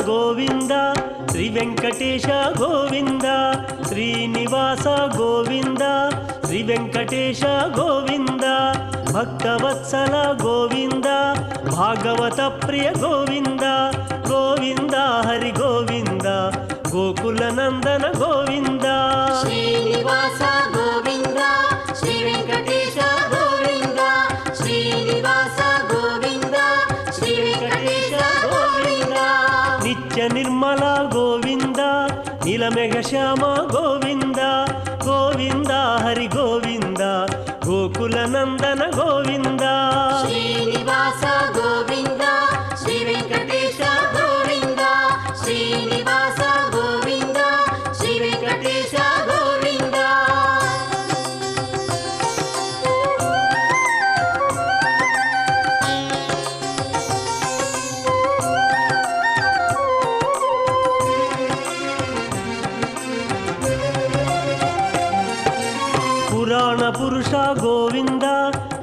గోవింద శ్రీ వెంకటేశ గోవింద శ్రీనివాస గోవింద శ్రీ వెంకటేశ గోవింద భక్తవత్సల గోవింద భాగవత ప్రియ గోవింద గోవింద హరి గోవింద గోకుల నందన గోవింద శ్రీనివాస గోవింద శ్రీ వెంకటేశ గోవింద శ్రీనివాస గోవింద శ్రీ వెంకటేశ గోవింద నిత్య నిర్మల గోవింద నీలమేఘ శ్యామ గోవింద గోవింద హరి గోవింద గోకుల నందన గోవింద శ్రీనివాస గోవింద శ్రీ వెంకటేశ గోవింద శ్రీనివాస గోవింద శ్రీ వెంకటేశ గోవింద పురాణ పురుష గోవింద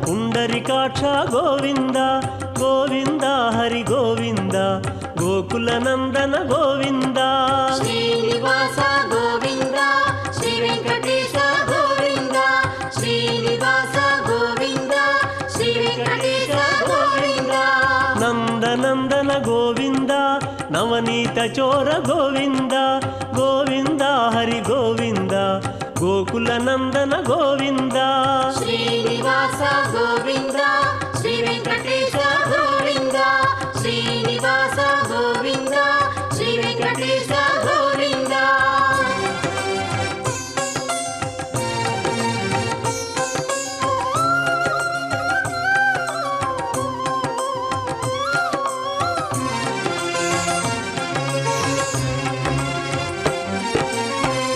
పుండరికాక్ష గోవింద గోవింద హరి గోవింద గోకుల నందన గోవింద శ్రీనివాస గోవింద శ్రీ వెంకటేశ గోవింద శ్రీనివాస గోవింద శ్రీ వెంకటేశ గోవింద నందనందన గోవింద నవనీత చోర గోవింద గోవింద హరి గోవింద గోకుల నందన గోవింద శ్రీనివాస గోవింద శ్రీ వెంకటేశ గోవింద శ్రీనివాస గోవింద శ్రీ వెంకటేశ గోవింద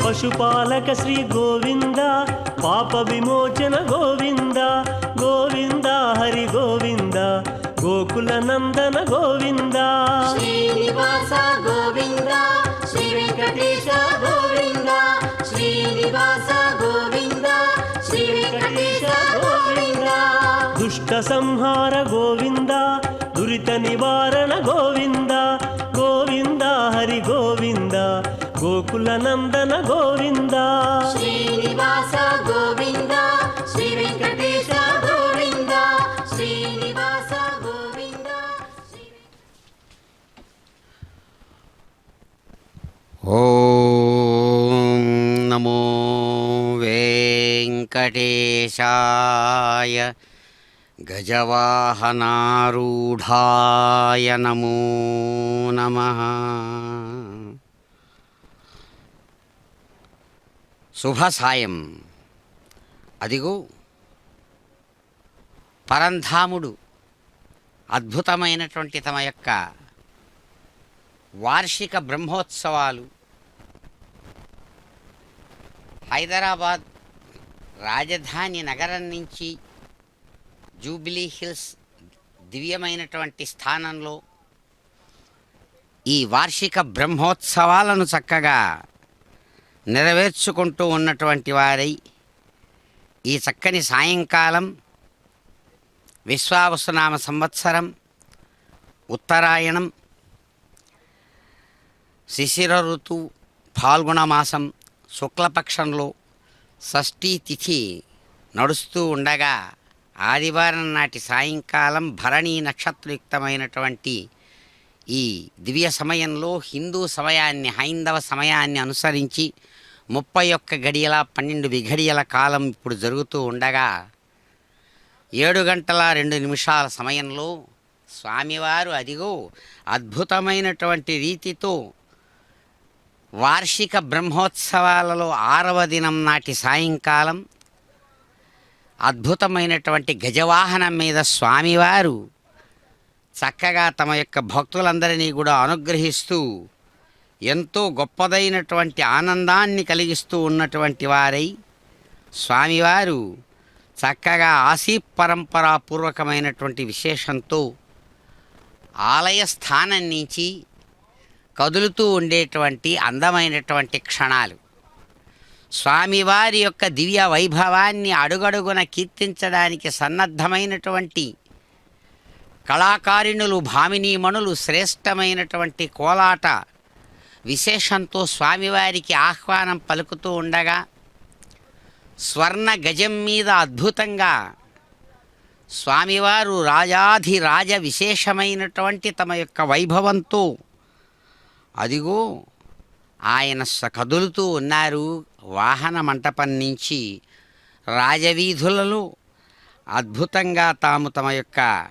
పశుపాలక శ్రీ గోవింద పాప విమోచన గోవింద గోవింద హరి గోవింద గోకుల నందన గోవింద శ్రీనివాస గోవింద శ్రీ వెంకటేశ గోవింద శ్రీనివాస గోవింద శ్రీ వెంకటేశ గోవింద దుష్ట సంహార గోవింద దురిత నివారణ గోవింద గోవింద హరి గోవింద గోకుల నందన గోవింద శ్రీనివాస గోవింద శ్రీ వెంకటేశ గోవింద శ్రీనివాస గోవింద ఓం నమో వెంకటేశాయ గజవాహనారూఢాయ నమో నమః. శుభ సాయం. అదిగో పరంధాముడు అద్భుతమైనటువంటి తమ యొక్క వార్షిక బ్రహ్మోత్సవాలు హైదరాబాద్ రాజధాని నగరం నుంచి జూబిలీ హిల్స్ దివ్యమైనటువంటి స్థానంలో ఈ వార్షిక బ్రహ్మోత్సవాలను చక్కగా నెరవేర్చుకుంటూ ఉన్నటువంటి వారై ఈ చక్కని సాయంకాలం విశ్వావసునామ సంవత్సరం ఉత్తరాయణం శిశిర ఋతువు ఫాల్గుణ మాసం శుక్లపక్షంలో షష్ఠీ తిథి నడుస్తూ ఉండగా ఆదివారం నాటి సాయంకాలం భరణీ నక్షత్రయుక్తమైనటువంటి ఈ దివ్య సమయంలో హిందూ సమయాన్ని హైందవ సమయాన్ని అనుసరించి 31 గడియల 12 విఘడియల కాలం ఇప్పుడు జరుగుతూ ఉండగా 7 గంటల 2 నిమిషాల సమయంలో స్వామివారు అదిగో అద్భుతమైనటువంటి రీతితో వార్షిక బ్రహ్మోత్సవాలలో 6వ దినం నాటి సాయంకాలం అద్భుతమైనటువంటి గజవాహనం మీద స్వామివారు చక్కగా తమ యొక్క భక్తులందరినీ కూడా అనుగ్రహిస్తూ ఎంతో గొప్పదైనటువంటి ఆనందాన్ని కలిగిస్తూ ఉన్నటువంటి వారై స్వామివారు చక్కగా ఆసీ పరంపరాపూర్వకమైనటువంటి విశేషంతో ఆలయ స్థానం నుంచి కదులుతూ ఉండేటువంటి అందమైనటువంటి క్షణాలు. స్వామివారి యొక్క దివ్య వైభవాన్ని అడుగడుగున కీర్తించడానికి సన్నద్ధమైనటువంటి కళాకారిణులు భామినీమణులు శ్రేష్టమైనటువంటి కోలాట విశేషంతో స్వామివారికి ఆహ్వానం పలుకుతూ ఉండగా స్వర్ణ గజం మీద అద్భుతంగా స్వామివారు రాజాధిరాజ విశేషమైనటువంటి తమ యొక్క వైభవంతో అదిగో ఆయన కదులుతూ ఉన్నారు. వాహన మంటపం నుంచి రాజవీధులలో అద్భుతంగా తాము తమ యొక్క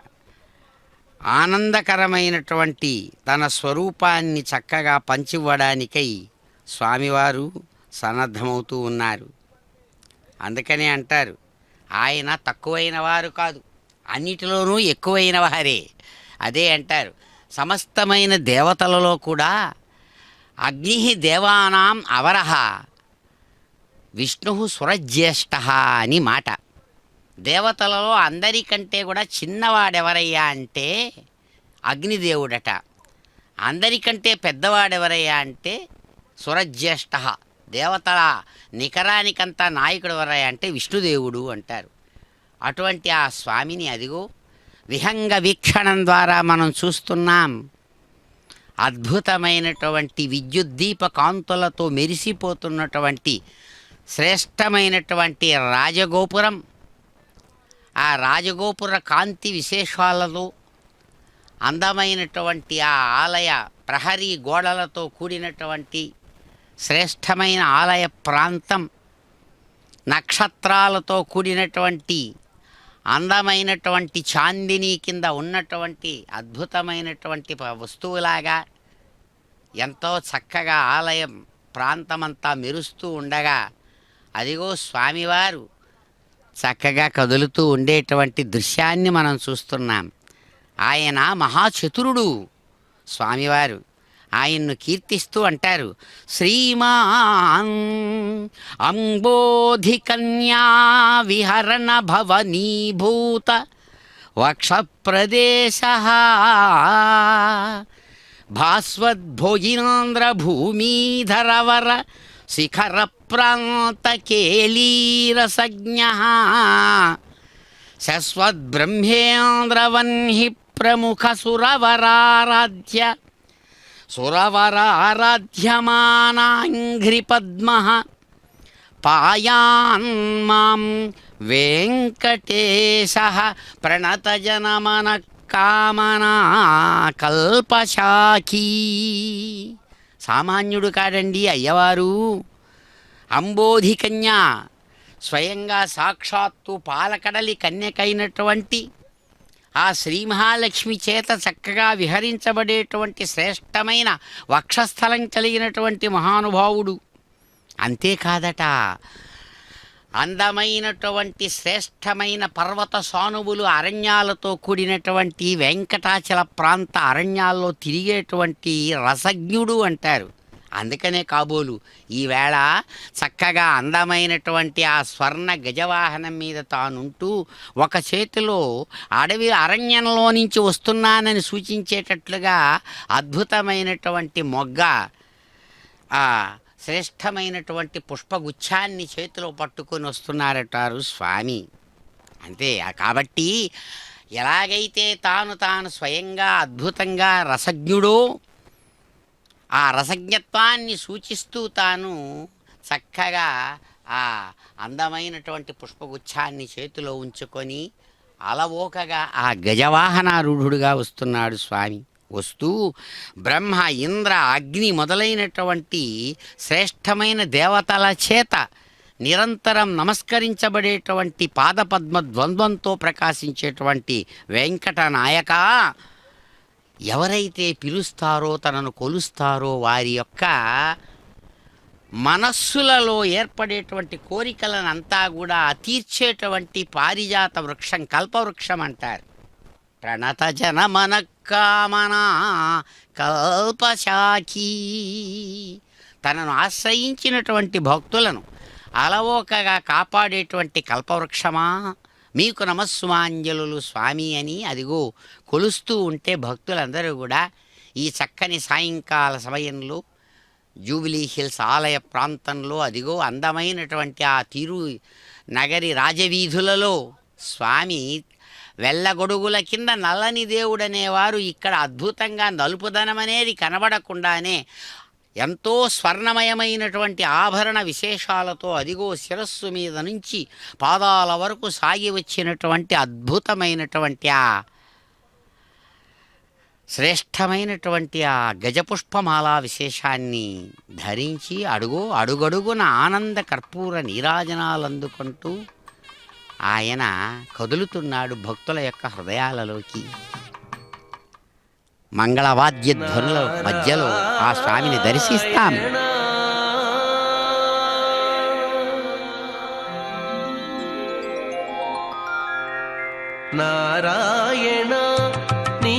ఆనందకరమైనటువంటి తన స్వరూపాన్ని చక్కగా పంచివ్వడానికై స్వామివారు సన్నద్ధమవుతూ ఉన్నారు. అందుకనే అంటారు, ఆయన తక్కువైన వారు కాదు, అన్నిటిలోనూ ఎక్కువైన వారే. అదే అంటారు, సమస్తమైన దేవతలలో కూడా అగ్ని దేవానాం అవరహ విష్ణు సురజ్యేష్ఠ అని మాట. దేవతలలో అందరికంటే కూడా చిన్నవాడెవరయ్యా అంటే అగ్నిదేవుడట. అందరికంటే పెద్దవాడెవరయ్యా అంటే సురజ్యేష్ఠ. దేవతల నికరానికంతా నాయకుడు ఎవరయ్యా అంటే విష్ణుదేవుడు అంటారు. అటువంటి ఆ స్వామిని అదిగో విహంగ వీక్షణం ద్వారా మనం చూస్తున్నాం. అద్భుతమైనటువంటి విద్యుద్దీప కాంతులతో మెరిసిపోతున్నటువంటి శ్రేష్టమైనటువంటి రాజగోపురం. ఆ రాజగోపుర కాంతి విశేషాలతో అందమైనటువంటి ఆ ఆలయ ప్రహరీ గోడలతో కూడినటువంటి శ్రేష్టమైన ఆలయ ప్రాంతం, నక్షత్రాలతో కూడినటువంటి అందమైనటువంటి చాందిని కింద ఉన్నటువంటి అద్భుతమైనటువంటి వస్తువులాగా ఎంతో చక్కగా ఆలయం ప్రాంతమంతా మెరుస్తూ ఉండగా అదిగో స్వామివారు చక్కగా కదులుతూ ఉండేటువంటి దృశ్యాన్ని మనం చూస్తున్నాం. ఆయన మహాచతురుడు స్వామివారు. ఆయన్ను కీర్తిస్తూ అంటారు, శ్రీమాన్ అంబోధికన్యా విహరణ భవనీభూత వక్షప్రదేశ భాస్వద్భోజీంద్రభూమీధరవర శిఖర ప్రాంతకేలీరసజ్ఞ శశ్వద్బ్రహ్మేంద్రవన్హి ప్రముఖ సురవరారాధ్య సురవరారాధ్యమానాంఘ్రిపద్మ పాయాన్ మాం వెంకటేశ ప్రణతజనమన కామనా కల్పశాఖీ. సామాన్యుడు కాడండి అయ్యవారు. అంబోధికన్య, స్వయంగా సాక్షాత్తు పాలకడలి కన్యకైనటువంటి ఆ శ్రీ మహాలక్ష్మి చేత చక్కగా విహరించబడేటువంటి శ్రేష్టమైన వక్షస్థలం కలిగినటువంటి మహానుభావుడు. అంతేకాదట, అందమైనటువంటి శ్రేష్టమైన పర్వత సానువులు అరణ్యాలతో కూడినటువంటి వెంకటాచల ప్రాంత అరణ్యాల్లో తిరిగేటువంటి రసజ్ఞుడు అంటారు. అందుకనే కాబోలు ఈవేళ చక్కగా అందమైనటువంటి ఆ స్వర్ణ గజవాహనం మీద తానుంటూ ఒక చేతిలో అడవి అరణ్యంలో నుంచి వస్తున్నానని సూచించేటట్లుగా అద్భుతమైనటువంటి మొగ్గ, ఆ శ్రేష్టమైనటువంటి పుష్పగుచ్ఛాన్ని చేతిలో పట్టుకొని వస్తున్నారటారు స్వామి. అంతే. కాబట్టి ఎలాగైతే తాను స్వయంగా అద్భుతంగా రసజ్ఞుడో ఆ రసజ్ఞత్వాన్ని సూచిస్తూ తాను చక్కగా ఆ అందమైనటువంటి పుష్పగుచ్ఛాన్ని చేతిలో ఉంచుకొని అలవోకగా ఆ గజవాహనారూఢుడుగా వస్తున్నాడు స్వామి. వస్తూ బ్రహ్మ, ఇంద్ర, అగ్ని మొదలైనటువంటి శ్రేష్టమైన దేవతల చేత నిరంతరం నమస్కరించబడేటువంటి పాదపద్మ ద్వంద్వంతో ప్రకాశించేటువంటి వెంకటనాయక, ఎవరైతే పిలుస్తారో తనను కొలుస్తారో వారి యొక్క మనస్సులలో ఏర్పడేటువంటి కోరికలనంతా కూడా తీర్చేటువంటి పారిజాత వృక్షం, కల్పవృక్షం అంటారు. ప్రణత జనమన కామనా కల్పశాఖీ. తనను ఆశ్రయించినటువంటి భక్తులను అలవోకగా కాపాడేటువంటి కల్పవృక్షమా, మీకు నమస్సుమాంజలు స్వామి అని అదిగో కొలుస్తూ ఉంటే భక్తులందరూ కూడా ఈ చక్కని సాయంకాల సమయంలో జూబిలీ హిల్స్ ఆలయ ప్రాంతంలో అదిగో అందమైనటువంటి ఆ తిరు నగరి రాజవీధులలో స్వామి వెళ్ళగొడుగుల కింద నల్లని దేవుడనేవారు ఇక్కడ అద్భుతంగా నలుపుదనమనేది కనబడకుండానే ఎంతో స్వర్ణమయమైనటువంటి ఆభరణ విశేషాలతో అదిగో శిరస్సు మీద నుంచి పాదాల వరకు సాగి వచ్చినటువంటి అద్భుతమైనటువంటి ఆ శ్రేష్టమైనటువంటి ఆ గజపుష్పమాలా విశేషాన్ని ధరించి అడుగడుగున ఆనంద కర్పూర నీరాజనాలు అందుకుంటూ ఆయన కదులుతున్నాడు భక్తుల యొక్క హృదయాలలోకి. మంగళవాద్య ధ్వనుల మధ్యలో ఆ స్వామిని దర్శిస్తాం. నారాయణ నీ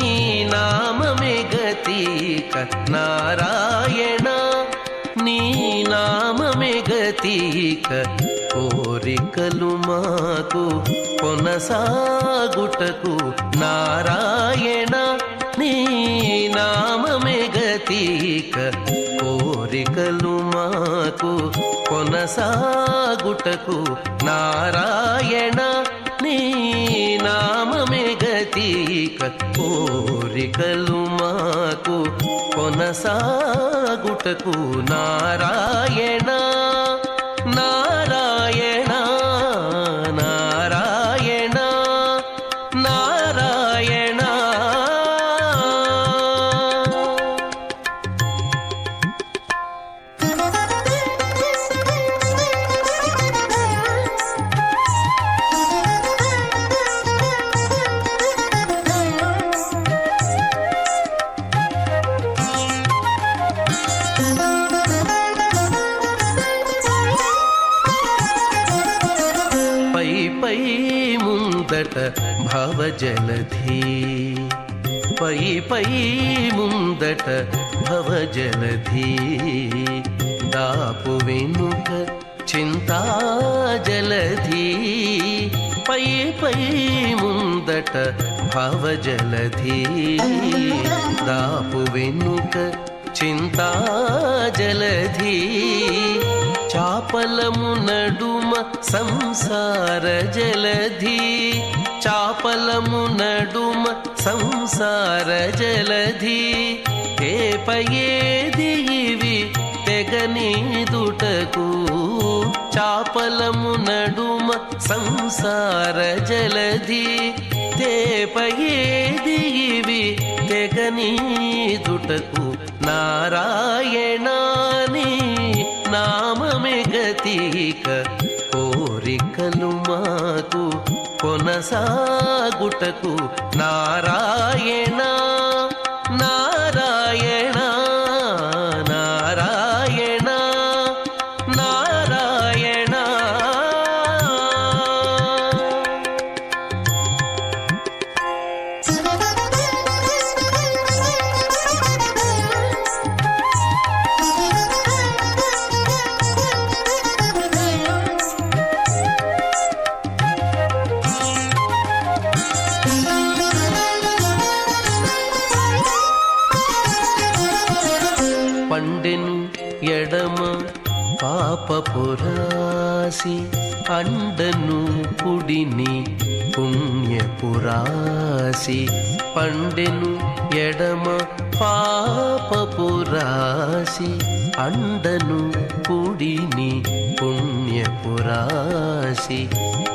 నామమే గతీక, నారాయణ నీ నామమే గతీక, కోరికలు మాకు కొనసాగుటకు నారాయణ నీ నామమే గతీక, కోరికలు మాకు కొనసాగుటకు నారాయణ నీ నామమే గతీక, కోరికలు మాకు కొనసాగుటకు నారాయణ నారాయణ నారాయణ నారాయణ. పై ముందట భవజలధి, పై ముందట భవజలధి, దాపు వెనుక చింతాజలధి, పై ముందట భవజలధి, దాపు వెనుక చింతాజలధి, చాపలము నడుమ సంసార జలధి, చాపలము నడుమ సంసార జలధి, ఏపయేది ఇవి తెగనీదుటకు, చాపలము నడుమ సంసార జలధి, తేపయేది ఇవి తెగనీదుటకు నారాయణాని నామమే గతీక, కోరికలు మాకు కొనసాగుటకు నారాయణ నారాయణ నారాయణ నారాయణ. పండెను ఎడమ పాపపురాసి, అండను కుడిని పుణ్యపురాసి, పండెను ఎడమ పాపపురాసి, అండను కుడిని పుణ్యపురాసి,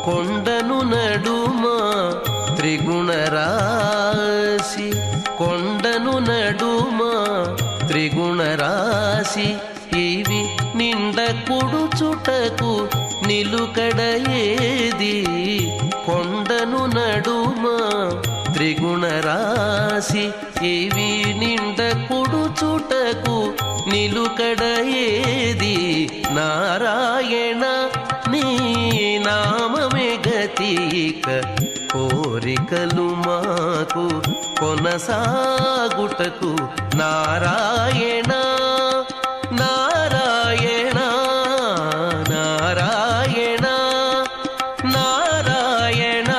కొండను నడుమ త్రిగుణరాశి, కొండను నడుమ త్రిగుణరాశి, ఇవి నిండ కుడుచుటకు నిలుకడ ఏది, కొండను నడుమ త్రిగుణరాశి, ఇవి నిండ కుడుచుటకు నిలుకడ ఏది, నారాయణ నీ నామమే గతీక, కోరికలు మాకు కొనసాగుటకు నారాయణ నారాయణ నారాయణ నారాయణ.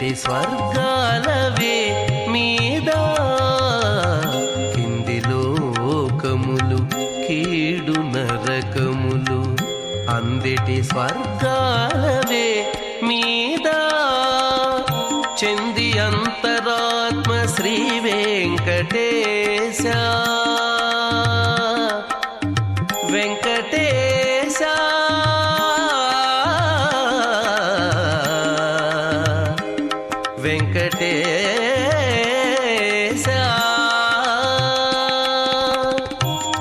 అందెటి స్వర్గాలవే మీద కింది లోకములు కీడు నరకములు అందెటి స్వర్గాలవే మీద చెంది అంతరాత్మ శ్రీ వెంకటేశ వెంకటేశ వెంకటేశ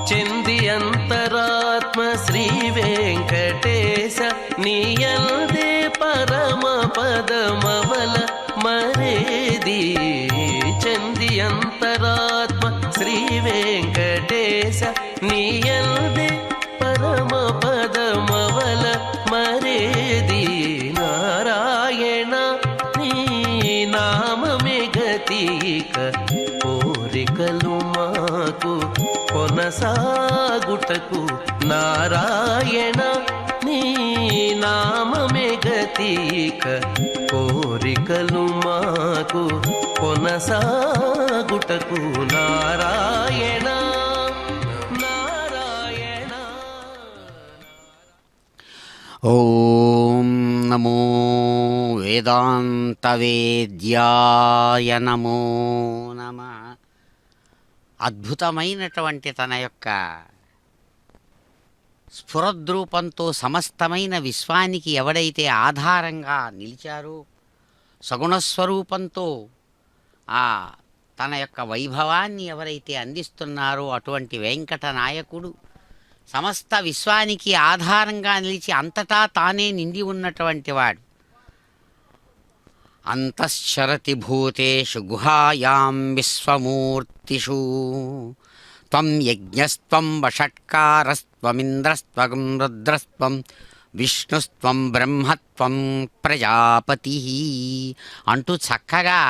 చెంది అంతరాత్మ శ్రీ వెంకటేశ నీయందే పరమ పదమవల మరేది చెంది అంతరాత్మ శ్రీ వెంకటేశ నీయందే పరమ పదమవల మరేది నారాయణ నీ నామమే గతిక కోరికలు మాకు కొనసాగుటకు నారాయణ నీ నామమే గతిక కోరికలు మాకు కొనసాగుటకు నారాయణ నారాయణ. ఓం నమో వేదాంతవేద్యాయ నమో నమః. అద్భుతమైనటువంటి తన యొక్క స్ఫురద్రూపంతో సమస్తమైన విశ్వానికి ఎవడైతే ఆధారంగా నిలిచారో, సగుణస్వరూపంతో ఆ తన యొక్క వైభవాన్ని ఎవరైతే అందిస్తున్నారో అటువంటి వెంకట నాయకుడు సమస్త విశ్వానికి ఆధారంగా నిలిచి అంతటా తానే నిండి ఉన్నటువంటి వాడు. అంతశ్చరతి భూతేషు గుహాయాం విశ్వమూర్తిషు త్వం యజ్ఞస్త్వం వషట్కారస్త్వమింద్రస్త్వం రుద్రస్త్వం విష్ణుస్త్వం బ్రహ్మత్వం ప్రజాపతి అంటూ చక్కగా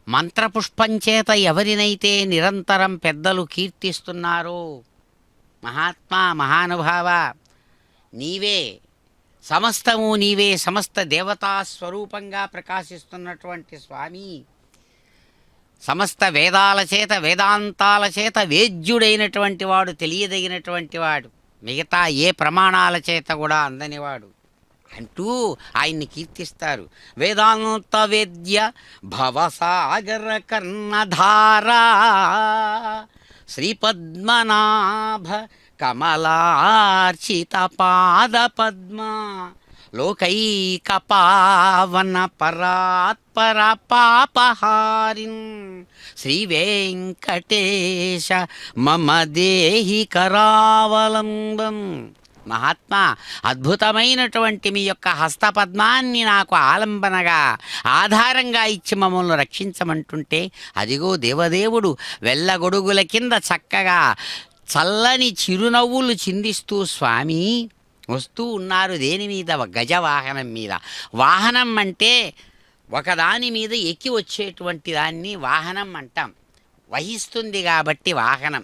మంత్రపుష్పం చేత ఎవరినైతే నిరంతరం పెద్దలు కీర్తిస్తున్నారో, మహాత్మా మహానుభావ నీవే సమస్తము నీవే, సమస్త దేవతా స్వరూపంగా ప్రకాశిస్తున్నటువంటి స్వామి, సమస్త వేదాల చేత వేదాంతాల చేత వేద్యుడైనటువంటి వాడు, తెలియదగినటువంటి వాడు, మిగతా ఏ ప్రమాణాల చేత కూడా అందనివాడు అంటూ ఆయన్ని కీర్తిస్తారు. వేదాంత వేద్య భవసాగర కర్ణధారా శ్రీపద్మనాభ కమలార్చిత పాద పద్మ లోకైక పావన పరాత్పర పాపహారిన్ శ్రీ వెంకటేశ మమ దేహి కరావలంబం. మహాత్మా, అద్భుతమైనటువంటి మీ యొక్క హస్తపద్మాన్ని నాకు ఆలంబనగా ఆధారంగా ఇచ్చి మమ్మల్ని రక్షించమంటుంటే, అదిగో దేవదేవుడు వెళ్ళగొడుగుల కింద చక్కగా చల్లని చిరునవ్వులు చిందిస్తూ స్వామి వస్తూ ఉన్నారు. దేని మీద? గజవాహనం మీద. వాహనం అంటే ఒకదాని మీద ఎక్కి వచ్చేటువంటి దాన్ని వాహనం అంటాం. వహిస్తుంది కాబట్టి వాహనం.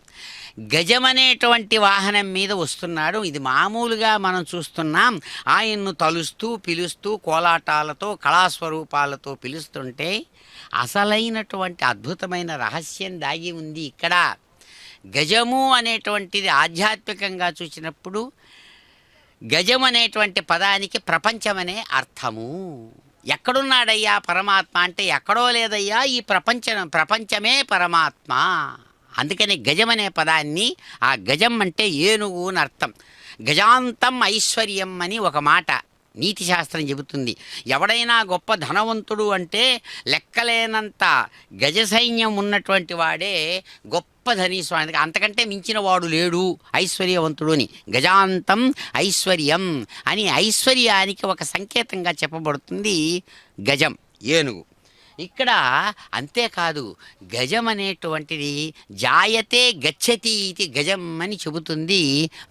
గజమనేటువంటి వాహనం మీద వస్తున్నాడు. ఇది మామూలుగా మనం చూస్తున్నాం. ఆయన్ను తలుస్తూ పిలుస్తూ కోలాటాలతో కళాస్వరూపాలతో పిలుస్తుంటే అసలైనటువంటి అద్భుతమైన రహస్యం దాగి ఉంది ఇక్కడ. గజము అనేటువంటిది ఆధ్యాత్మికంగా చూసినప్పుడు గజం అనేటువంటి పదానికి ప్రపంచమనే అర్థము. ఎక్కడున్నాడయ్యా పరమాత్మ అంటే ఎక్కడో లేదయ్యా, ఈ ప్రపంచమే పరమాత్మ. అందుకని గజం అనే పదాన్ని, ఆ గజం అంటే ఏనుగు అని అర్థం. గజాంతం ఐశ్వర్యం అని ఒక మాట నీతి శాస్త్రం చెబుతుంది. ఎవడైనా గొప్ప ధనవంతుడు అంటే లెక్కలేనంత గజ సైన్యం ఉన్నటువంటి వాడే గొప్ప ధనీశ్వరుడు. అంతకంటే మించిన వాడు లేడు ఐశ్వర్యవంతుడు అని. గజాంతం ఐశ్వర్యం అని ఐశ్వర్యానికి ఒక సంకేతంగా చెప్పబడుతుంది గజం, ఏనుగు. ఇక్కడ అంతేకాదు, గజం అనేటువంటిది జాయతే గచ్చతి ఇది గజం అని చెబుతుంది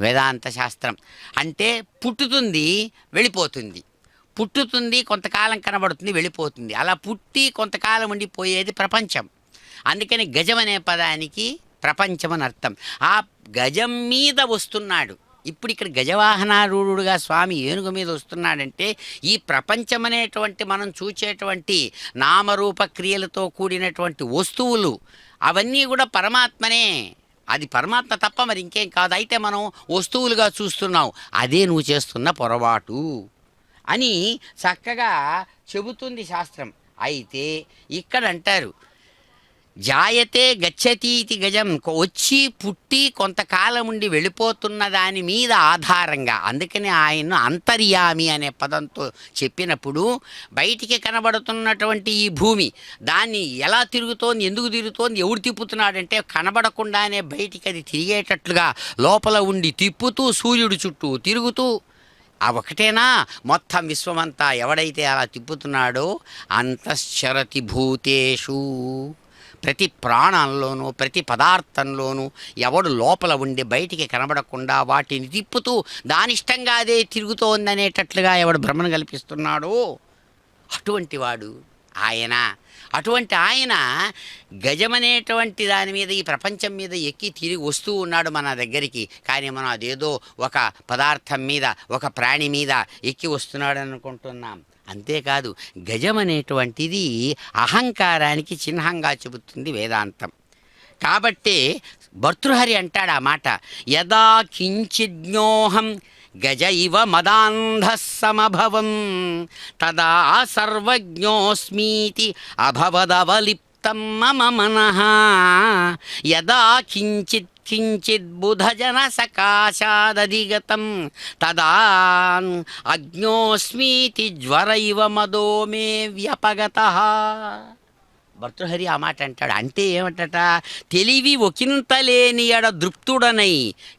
వేదాంత శాస్త్రం. అంటే పుట్టుతుంది, వెళ్ళిపోతుంది, పుట్టుతుంది, కొంతకాలం కనబడుతుంది, వెళ్ళిపోతుంది. అలా పుట్టి కొంతకాలం ఉండిపోయేది ప్రపంచం. అందుకని గజం అనే పదానికి ప్రపంచం అని అర్థం. ఆ గజం మీద వస్తున్నాడు ఇప్పుడు ఇక్కడ గజవాహనారూఢుడుగా స్వామి ఏనుగు మీద వస్తున్నాడంటే ఈ ప్రపంచం అనేటువంటి మనం చూచేటువంటి నామరూప క్రియలతో కూడినటువంటి వస్తువులు అవన్నీ కూడా పరమాత్మనే. అది పరమాత్మ తప్ప మరి ఇంకేం కాదు. అయితే మనం వస్తువులుగా చూస్తున్నావు, అదే నువ్వు చేస్తున్న పొరపాటు అని చక్కగా చెబుతుంది శాస్త్రం. అయితే ఇక్కడ అంటారు జాయతే గచ్చతీతి గజం, వచ్చి పుట్టి కొంతకాలం ఉండి వెళ్ళిపోతున్న దాని మీద ఆధారంగా. అందుకని ఆయన అంతర్యామి అనే పదంతో చెప్పినప్పుడు బయటికి కనబడుతున్నటువంటి ఈ భూమి దాన్ని ఎలా తిరుగుతోంది, ఎందుకు తిరుగుతోంది, ఎవడు తిప్పుతున్నాడంటే కనబడకుండానే బయటికి అది తిరిగేటట్లుగా లోపల ఉండి తిప్పుతూ సూర్యుడు చుట్టూ తిరుగుతూ ఒకటేనా మొత్తం విశ్వమంతా ఎవడైతే అలా తిప్పుతున్నాడో అంతశ్చరతి భూతేషు, ప్రతి ప్రాణంలోనూ ప్రతి పదార్థంలోనూ ఎవడు లోపల ఉండి బయటికి కనబడకుండా వాటిని తిప్పుతూ దానిష్టంగా అదే తిరుగుతోందనేటట్లుగా ఎవడు భ్రమను కల్పిస్తున్నాడో అటువంటి వాడు ఆయన. అటువంటి ఆయన గజమనేటువంటి దాని మీద ఈ ప్రపంచం మీద ఎక్కి తిరిగి వస్తూ ఉన్నాడు మన దగ్గరికి. కానీ మనం అదేదో ఒక పదార్థం మీద ఒక ప్రాణి మీద ఎక్కి వస్తున్నాడు అనుకుంటున్నాం. అంతేకాదు గజం అనేటువంటిది అహంకారానికి చిహ్నంగా చెబుతుంది వేదాంతం. కాబట్టే భర్తృహరి అంటాడు ఆ మాట, యదా కించిజ్ఞోహం గజ ఇవ మదాంధః సమభవం తదా సర్వజ్ఞోస్మీతి అభవదవలిప్తం మమ మనః యదా కించిత్ కించిద్ బుధజన సకాశాదధిగతం తదా అజ్ఞోస్మీతి జ్వర ఇవ మదో మే వ్యపగతః. భర్తృహరి ఆ మాట అంటాడు. అంటే ఏమంటట, తెలివి ఒకంత లేని ఎడ దృప్తుడనై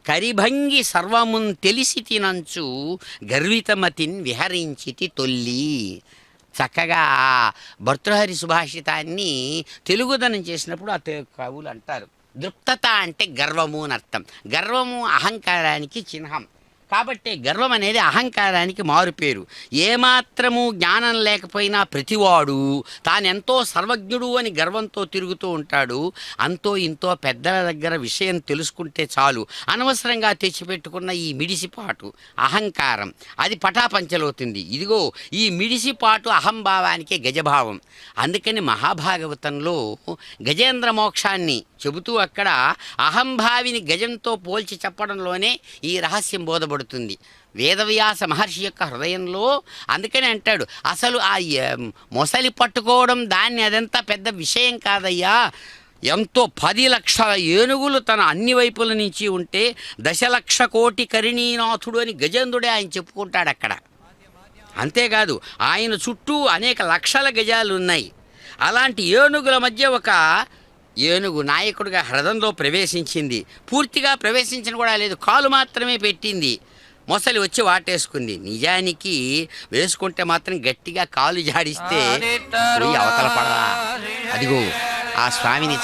కరిభంగి సర్వమున్ తెలిసి తినంచు గర్వితమతిన్ విహరించితి తొల్లి. చక్కగా భర్తృహరి సుభాషితాన్ని తెలుగుదనం చేసినప్పుడు ఆ కవులు అంటారు, దృప్తత అంటే గర్వము అని అర్థం. గర్వము అహంకారానికి చిహ్నం. కాబట్టి గర్వం అనేది అహంకారానికి మారుపేరు. ఏమాత్రము జ్ఞానం లేకపోయినా ప్రతివాడు తానెంతో సర్వజ్ఞుడు అని గర్వంతో తిరుగుతూ ఉంటాడు. అంతో ఇంతో పెద్దల దగ్గర విషయం తెలుసుకుంటే చాలు అనవసరంగా తెచ్చిపెట్టుకున్న ఈ మిడిసిపాటు అహంకారం అది పటాపంచలవుతుంది. ఇదిగో ఈ మిడిసిపాటు అహంభావానికే గజభావం. అందుకని మహాభాగవతంలో గజేంద్ర మోక్షాన్ని చెబుతూ అక్కడ అహంభావిని గజంతో పోల్చి చెప్పడంలోనే ఈ రహస్యం బోధపడుతుంది వేదవ్యాస మహర్షి యొక్క హృదయంలో. అందుకని అంటాడు, అసలు ఆ మొసలి పట్టుకోవడం దాన్ని అదంతా పెద్ద విషయం కాదయ్యా. ఎంతో 10 లక్షల ఏనుగులు తన అన్ని వైపుల నుంచి ఉంటే 10,00,000 కోటి కరిణీనాథుడు అని గజేంద్రుడే ఆయన చెప్పుకుంటాడు అక్కడ. అంతేకాదు ఆయన చుట్టూ అనేక లక్షల గజాలు ఉన్నాయి. అలాంటి ఏనుగుల మధ్య ఒక ఏనుగు నాయకుడిగా హ్రదంలో ప్రవేశించింది. పూర్తిగా ప్రవేశించిన కూడా లేదు, కాలు మాత్రమే పెట్టింది. మొసలి వచ్చి వాటేసుకుంది. నిజానికి వేసుకుంటే మాత్రం గట్టిగా కాలు జాడిస్తే పోయి అవతల పడదా. అదిగో ఆ స్వామిని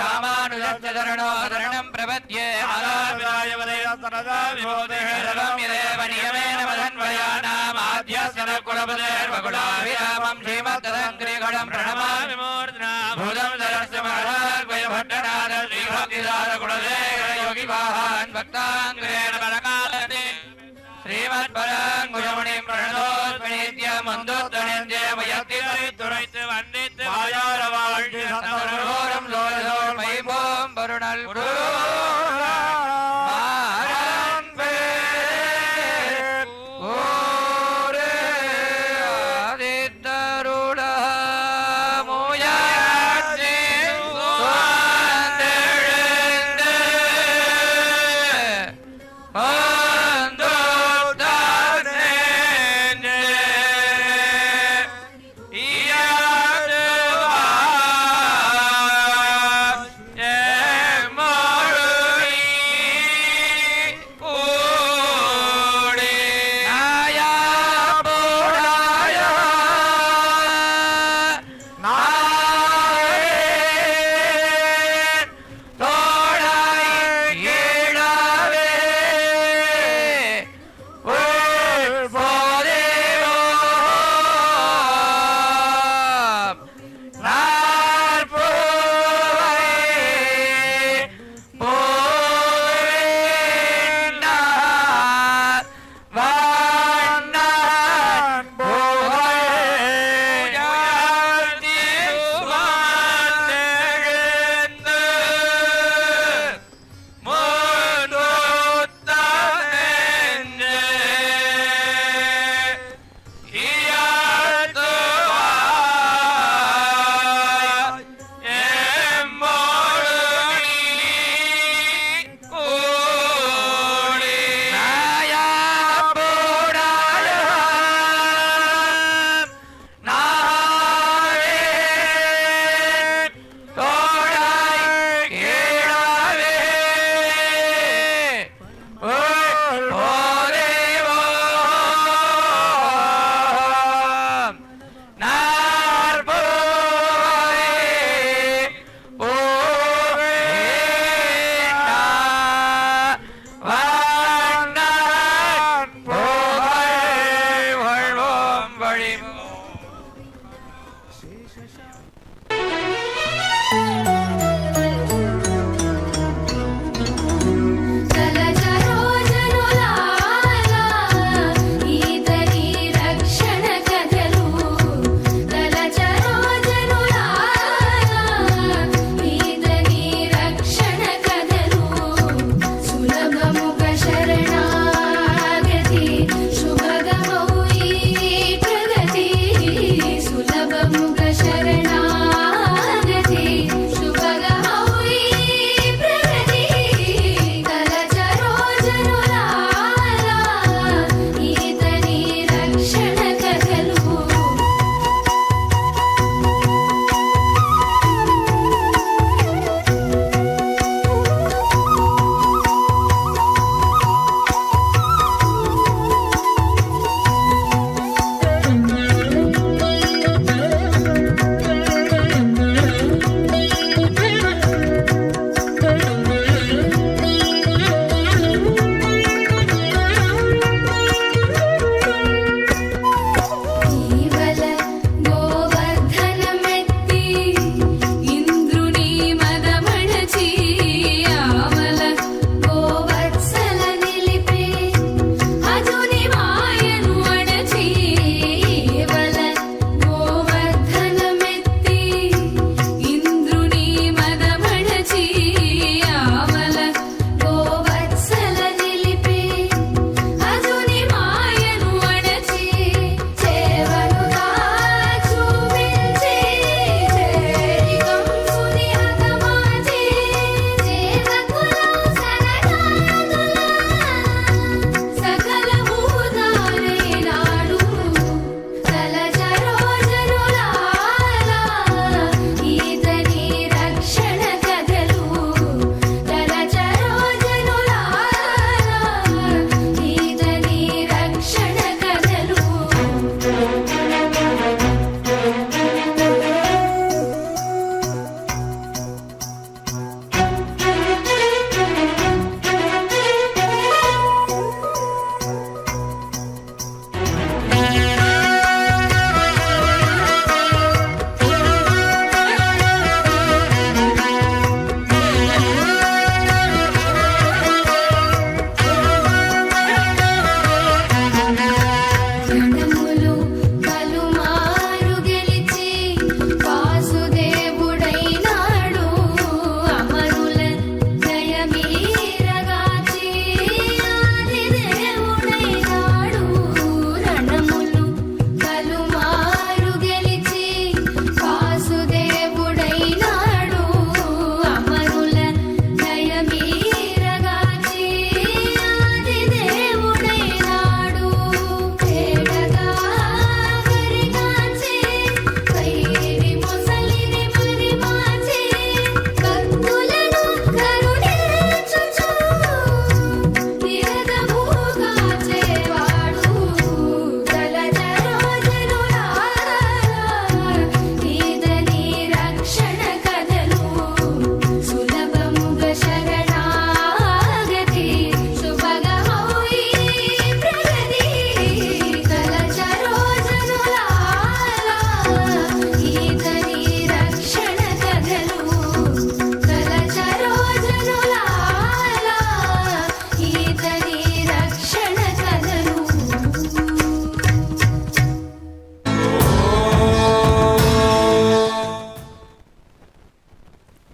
రామానుజరణం ప్రపద్యే కులపదేర్వకులాభిరామం శ్రీమద్దగ్రీగణం ప్రణమామి మూర్ధనా భూతం సరస్య మహారాజ భట్టనాథ శ్రీభక్తిదార కులదేవ యోగి వాహాన్ భక్తాంగ్రేణ బలకాలతే శ్రీమత్పరాంగుజమణి ప్రణతోస్మీత్య మందోత్తణ్య వయతి దురైత వందిత వాయారవాళి సంతోరం లోయదోర్ వైభవం వరుణల్ வாழிமோ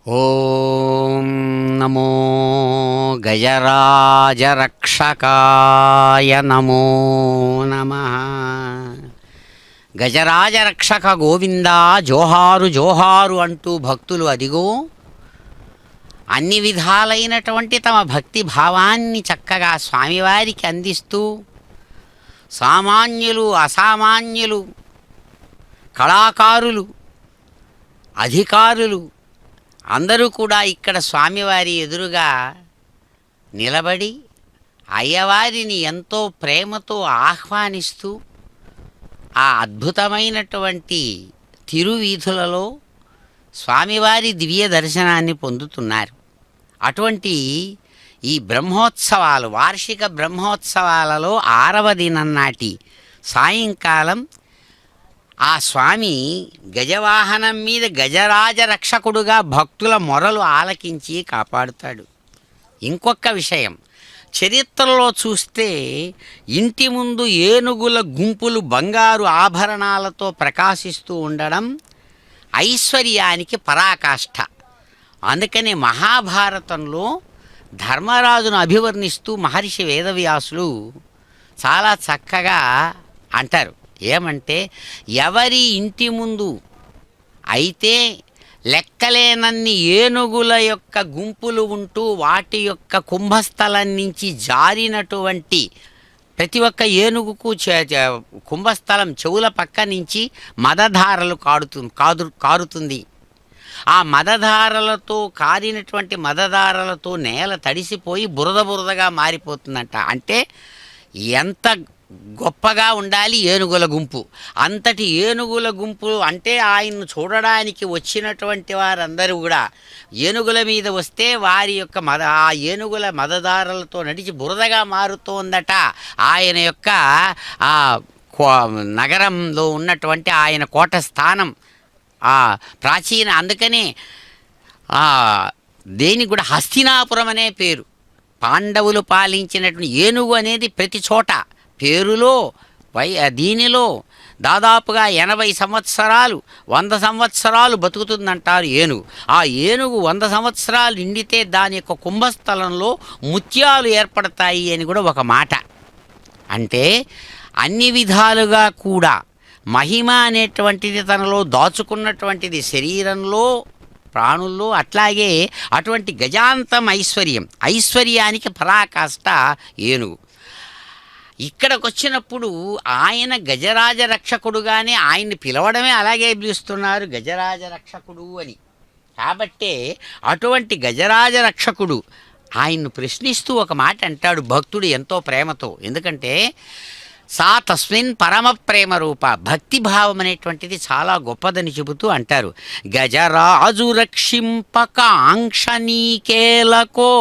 ఓం నమో గజరాజరక్షకాయ నమో నమః. గజరాజరక్షక గోవిందా జోహారు జోహారు అంటూ భక్తులు అదిగో అన్ని విధాలైనటువంటి తమ భక్తి భావాన్ని చక్కగా స్వామివారికి అందిస్తూ సామాన్యులు అసామాన్యులు కళాకారులు అధికారులు అందరూ కూడా ఇక్కడ స్వామివారి ఎదురుగా నిలబడి అయ్యవారిని ఎంతో ప్రేమతో ఆహ్వానిస్తూ ఆ అద్భుతమైనటువంటి తిరువీధులలో స్వామివారి దివ్య దర్శనాన్ని పొందుతున్నారు. అటువంటి ఈ బ్రహ్మోత్సవాలు వార్షిక బ్రహ్మోత్సవాలలో 6వ దినం నాటి సాయంకాలం ఆ స్వామి గజవాహనం మీద గజరాజ రక్షకుడుగా భక్తుల మొరలు ఆలకించి కాపాడుతాడు. ఇంకొక విషయం, చరిత్రలో చూస్తే ఇంటి ముందు ఏనుగుల గుంపులు బంగారు ఆభరణాలతో ప్రకాశిస్తూ ఉండడం ఐశ్వర్యానికి పరాకాష్ఠ. అందుకని మహాభారతంలో ధర్మరాజును అభివర్ణిస్తూ మహర్షి వేదవ్యాసులు చాలా చక్కగా అంటారు. ఏమంటే, ఎవరి ఇంటి ముందు అయితే లెక్కలేనన్ని ఏనుగుల యొక్క గుంపులు ఉంటూ వాటి యొక్క కుంభస్థలం నుంచి జారినటువంటి ప్రతి ఒక్క ఏనుగుకు కుంభస్థలం చెవుల పక్క నుంచి మదధారలు కారుతుంది. ఆ మదధారలతో కారినటువంటి మదధారలతో నేల తడిసిపోయి బురదగా మారిపోతుందంట. అంటే ఎంత గొప్పగా ఉండాలి ఏనుగుల గుంపు. అంతటి ఏనుగుల గుంపు అంటే ఆయన్ను చూడడానికి వచ్చినటువంటి వారందరూ కూడా ఏనుగుల మీద వస్తే వారి యొక్క ఆ ఏనుగుల మదదారులతో నడిచి బురదగా మారుతోందట ఆయన యొక్క ఆ నగరంలో ఉన్నటువంటి ఆయన కోట స్థానం ప్రాచీన. అందుకనే దేనికి కూడా హస్తినాపురం అనే పేరు. పాండవులు పాలించినటువంటి ఏనుగు అనేది ప్రతి చోట పేరులో దీనిలో దాదాపుగా 80 సంవత్సరాలు 100 సంవత్సరాలు బతుకుతుందంటారు ఏనుగు. ఆ ఏనుగు 100 సంవత్సరాలు నిండితే దాని యొక్క కుంభస్థలంలో ముత్యాలు ఏర్పడతాయి అని కూడా ఒక మాట. అంటే అన్ని విధాలుగా కూడా మహిమ అనేటువంటిది తనలో దాచుకున్నటువంటిది శరీరంలో ప్రాణుల్లో. అట్లాగే అటువంటి గజాంతం ఐశ్వర్యానికి పరాకాష్ట ఏనుగు. ఇక్కడికి వచ్చినప్పుడు ఆయన గజరాజ రక్షకుడుగానే ఆయన్ని పిలవడమే అలాగే పిలుస్తున్నారు గజరాజ రక్షకుడు అని. కాబట్టే అటువంటి గజరాజ రక్షకుడు ఆయన్ను ప్రశ్నిస్తూ ఒక మాట అంటాడు భక్తుడు ఎంతో ప్రేమతో. ఎందుకంటే సా తస్మిన్ పరమ ప్రేమ రూప, భక్తిభావం అనేటువంటిది చాలా గొప్పదని చెబుతూ అంటారు. గజరాజు రక్షింపక ఆంక్ష నీకేలకో,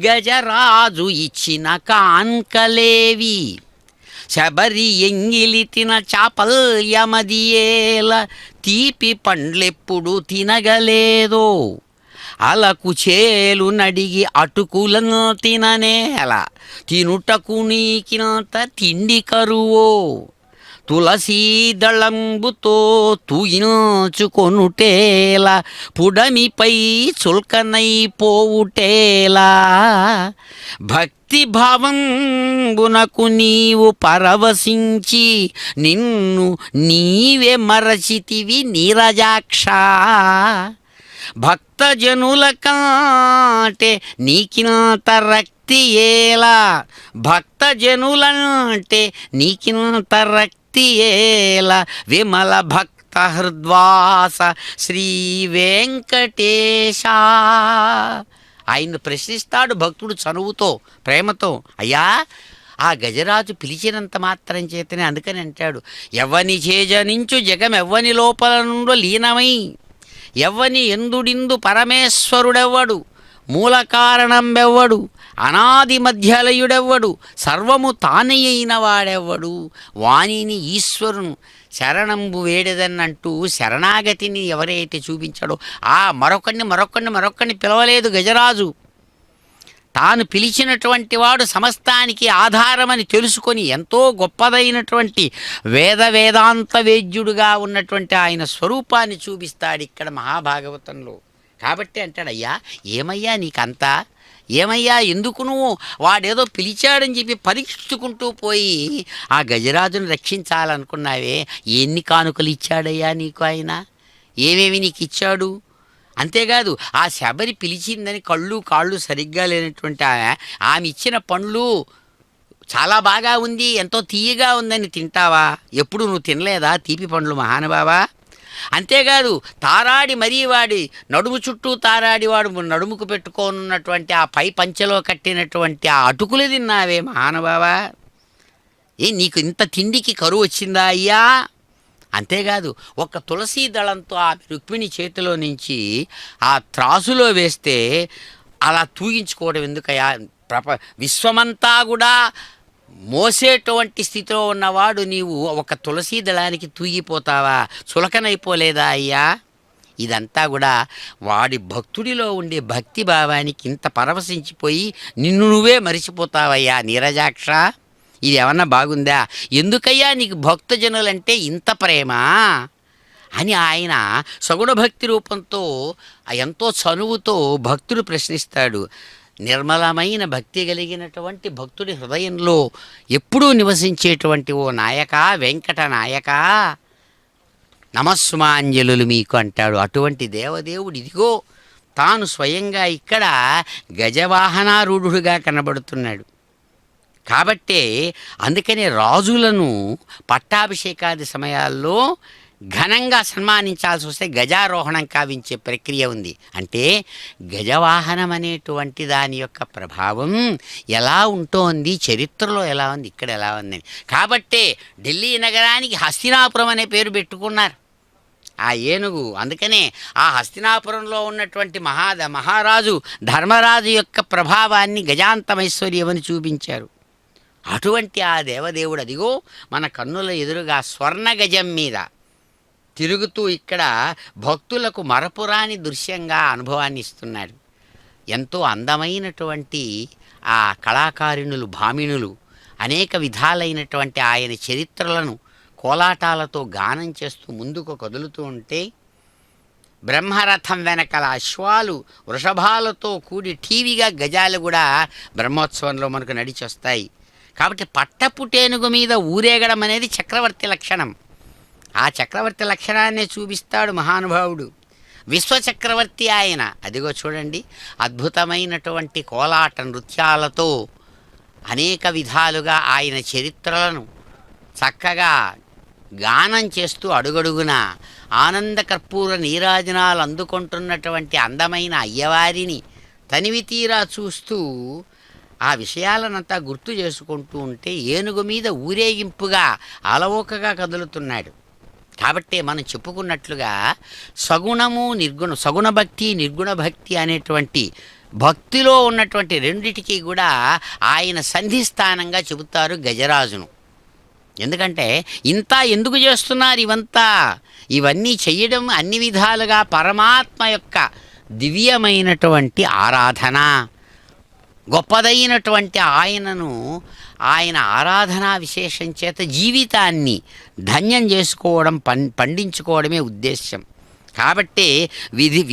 గజరాజు ఇచ్చిన కాన్కలేవి, శబరి ఎంగిలి తిన చాపల్యమదియేల, తీపి పండ్లెప్పుడు తినగలేదో, అలకు చేలు నడిగి అటుకులను తిననేల, తినుటకు నీకినంత తిండి కరువో, తులసీ దళంబుతో తూయించుకొనుటేలా, పుడమిపై చుల్కనైపోవుటేలా, భక్తి భావంబునకు నీవు పరవశించి నిన్ను నీవే మరచితివి నీరజాక్ష, భక్తజనుల కంటే నీకినంత రక్తి ఏలా, భక్తజనులంటే నీకినంత రక్తి ఏలా, విమల భక్త హృద్వాస శ్రీ వెంకటేశ. ఆయన్ను ప్రశ్నిస్తాడు భక్తుడు చనువుతో ప్రేమతో. అయ్యా, ఆ గజరాజు పిలిచినంత మాత్రం చేతనే, అందుకని అంటాడు, ఎవ్వని చేజనించు జగమెవ్వని లోపల నుండో లీనమై, ఎవ్వని ఎందుడిందు పరమేశ్వరుడెవ్వడు, మూల కారణంబెవ్వడు, అనాది మధ్యలయుడెవ్వడు, సర్వము తానే అయిన వాడెవ్వడు, వాణిని ఈశ్వరును శరణంబు వేడదన్నంటూ శరణాగతిని ఎవరైతే చూపించాడో ఆ మరొకడిని పిలవలేదు గజరాజు. తాను పిలిచినటువంటి వాడు సమస్తానికి ఆధారమని తెలుసుకొని ఎంతో గొప్పదైనటువంటి వేదాంత వేద్యుడుగా ఉన్నటువంటి ఆయన స్వరూపాన్ని చూపిస్తాడు ఇక్కడ మహాభాగవతంలో. కాబట్టి అంటాడు, అయ్యా ఏమయ్యా నీకంతా, ఏమయ్యా ఎందుకు నువ్వు వాడేదో పిలిచాడని చెప్పి పరీక్షించుకుంటూ పోయి ఆ గజరాజును రక్షించాలనుకున్నావే, ఎన్ని కానుకలు ఇచ్చాడయ్యా నీకు ఆయన, ఏమేమి నీకు ఇచ్చాడు? అంతేకాదు ఆ శబరి పిలిచిందని కళ్ళు కాళ్ళు సరిగ్గా లేనటువంటి ఆమె ఇచ్చిన పండ్లు చాలా బాగా ఉంది, ఎంతో తీయగా ఉందని తింటావా? ఎప్పుడు నువ్వు తినలేదా తీపి పండ్లు మహానుభావా? అంతేకాదు తారాడి మరీ వాడి నడుము చుట్టూ తారాడి వాడు నడుముకు పెట్టుకోనున్నటువంటి ఆ పై పంచెలో కట్టినటువంటి ఆ అటుకులు తిన్నావే మహానుభావా? నీకు ఇంత తిండికి కరువు వచ్చిందా అయ్యా? అంతేకాదు ఒక్క తులసీ దళంతో ఆ రుక్మిణి చేతిలో నుంచి ఆ త్రాసులో వేస్తే అలా తూగించుకోవడం ఎందుకయ్యా? విశ్వమంతా కూడా మోసేటువంటి స్థితిలో ఉన్నవాడు నీవు ఒక తులసీ దళానికి తూగిపోతావా? చులకనైపోలేదా అయ్యా? ఇదంతా కూడా వాడి భక్తుడిలో ఉండే భక్తి భావానికి ఇంత పరవశించిపోయి నిన్ను నువ్వే మరిచిపోతావయ్యా నీరజాక్ష. ఇది ఏమన్నా బాగుందా? ఎందుకయ్యా నీకు భక్తజనులంటే ఇంత ప్రేమ అని ఆయన సగుణ భక్తి రూపంతో ఎంతో చనువుతో భక్తుడు ప్రశ్నిస్తాడు. నిర్మలమైన భక్తి కలిగినటువంటి భక్తుడి హృదయంలో ఎప్పుడూ నివసించేటువంటి ఓ నాయక, వెంకట నాయక, నమస్సుమాంజలులు మీకు అంటాడు. అటువంటి దేవదేవుడు ఇదిగో తాను స్వయంగా ఇక్కడ గజవాహనారూఢుడుగా కనబడుతున్నాడు. కాబట్టే అందుకనే రాజులను పట్టాభిషేకాది సమయాల్లో ఘనంగా సన్మానించాల్సి వస్తే గజారోహణం కావించే ప్రక్రియ ఉంది. అంటే గజవాహనం అనేటువంటి దాని యొక్క ప్రభావం ఎలా ఉంటోంది, చరిత్రలో ఎలా ఉంది, ఇక్కడ ఎలా ఉందని. కాబట్టే ఢిల్లీ నగరానికి హస్తినాపురం అనే పేరు పెట్టుకున్నారు ఆ ఏనుగు. అందుకనే ఆ హస్తినాపురంలో ఉన్నటువంటి మహారాజు ధర్మరాజు యొక్క ప్రభావాన్ని గజాంతమైశ్వర్యమని చూపించారు. అటువంటి ఆ దేవదేవుడు అదిగో మన కన్నుల ఎదురుగా స్వర్ణ గజం మీద తిరుగుతూ ఇక్కడ భక్తులకు మరపురాని దృశ్యంగా అనుభవాన్ని ఇస్తున్నాడు. ఎంతో అందమైనటువంటి ఆ కళాకారిణులు, భామినులు అనేక విధాలైనటువంటి ఆయన చరిత్రలను కోలాటాలతో గానం చేస్తూ ముందుకు కదులుతూ ఉంటే బ్రహ్మరథం వెనకల అశ్వాలు వృషభాలతో కూడి టీవీగా గజాలు కూడా బ్రహ్మోత్సవంలో మనకు నడిచొస్తాయి. కాబట్టి పట్టపుటేనుగు మీద ఊరేగడం అనేది చక్రవర్తి లక్షణం. ఆ చక్రవర్తి లక్షణాన్నే చూపిస్తాడు మహానుభావుడు. విశ్వచక్రవర్తి ఆయన. అదిగో చూడండి, అద్భుతమైనటువంటి కోలాట నృత్యాలతో అనేక విధాలుగా ఆయన చరిత్రలను చక్కగా గానం చేస్తూ అడుగడుగున ఆనంద కర్పూర నీరాజనాలు అందుకుంటున్నటువంటి అందమైన అయ్యవారిని తనివి తీరా చూస్తూ ఆ విషయాలనంతా గుర్తు చేసుకుంటూ ఉంటే ఏనుగు మీద ఊరేగింపుగా అలవోకగా కదులుతున్నాడు. కాబట్టే మనం చెప్పుకున్నట్లుగా సగుణము సగుణ భక్తి, నిర్గుణ భక్తి అనేటువంటి భక్తిలో ఉన్నటువంటి రెండిటికి కూడా ఆయన సంధిస్థానంగా చెబుతారు గజరాజును. ఎందుకంటే ఇంత ఎందుకు చేస్తున్నారు ఇవంతా? ఇవన్నీ చెయ్యడం అన్ని విధాలుగా పరమాత్మ యొక్క దివ్యమైనటువంటి ఆరాధన, గొప్పదైనటువంటి ఆయనను ఆయన ఆరాధనా విశేషం చేత జీవితాన్ని ధన్యం చేసుకోవడం, పండించుకోవడమే ఉద్దేశ్యం. కాబట్టి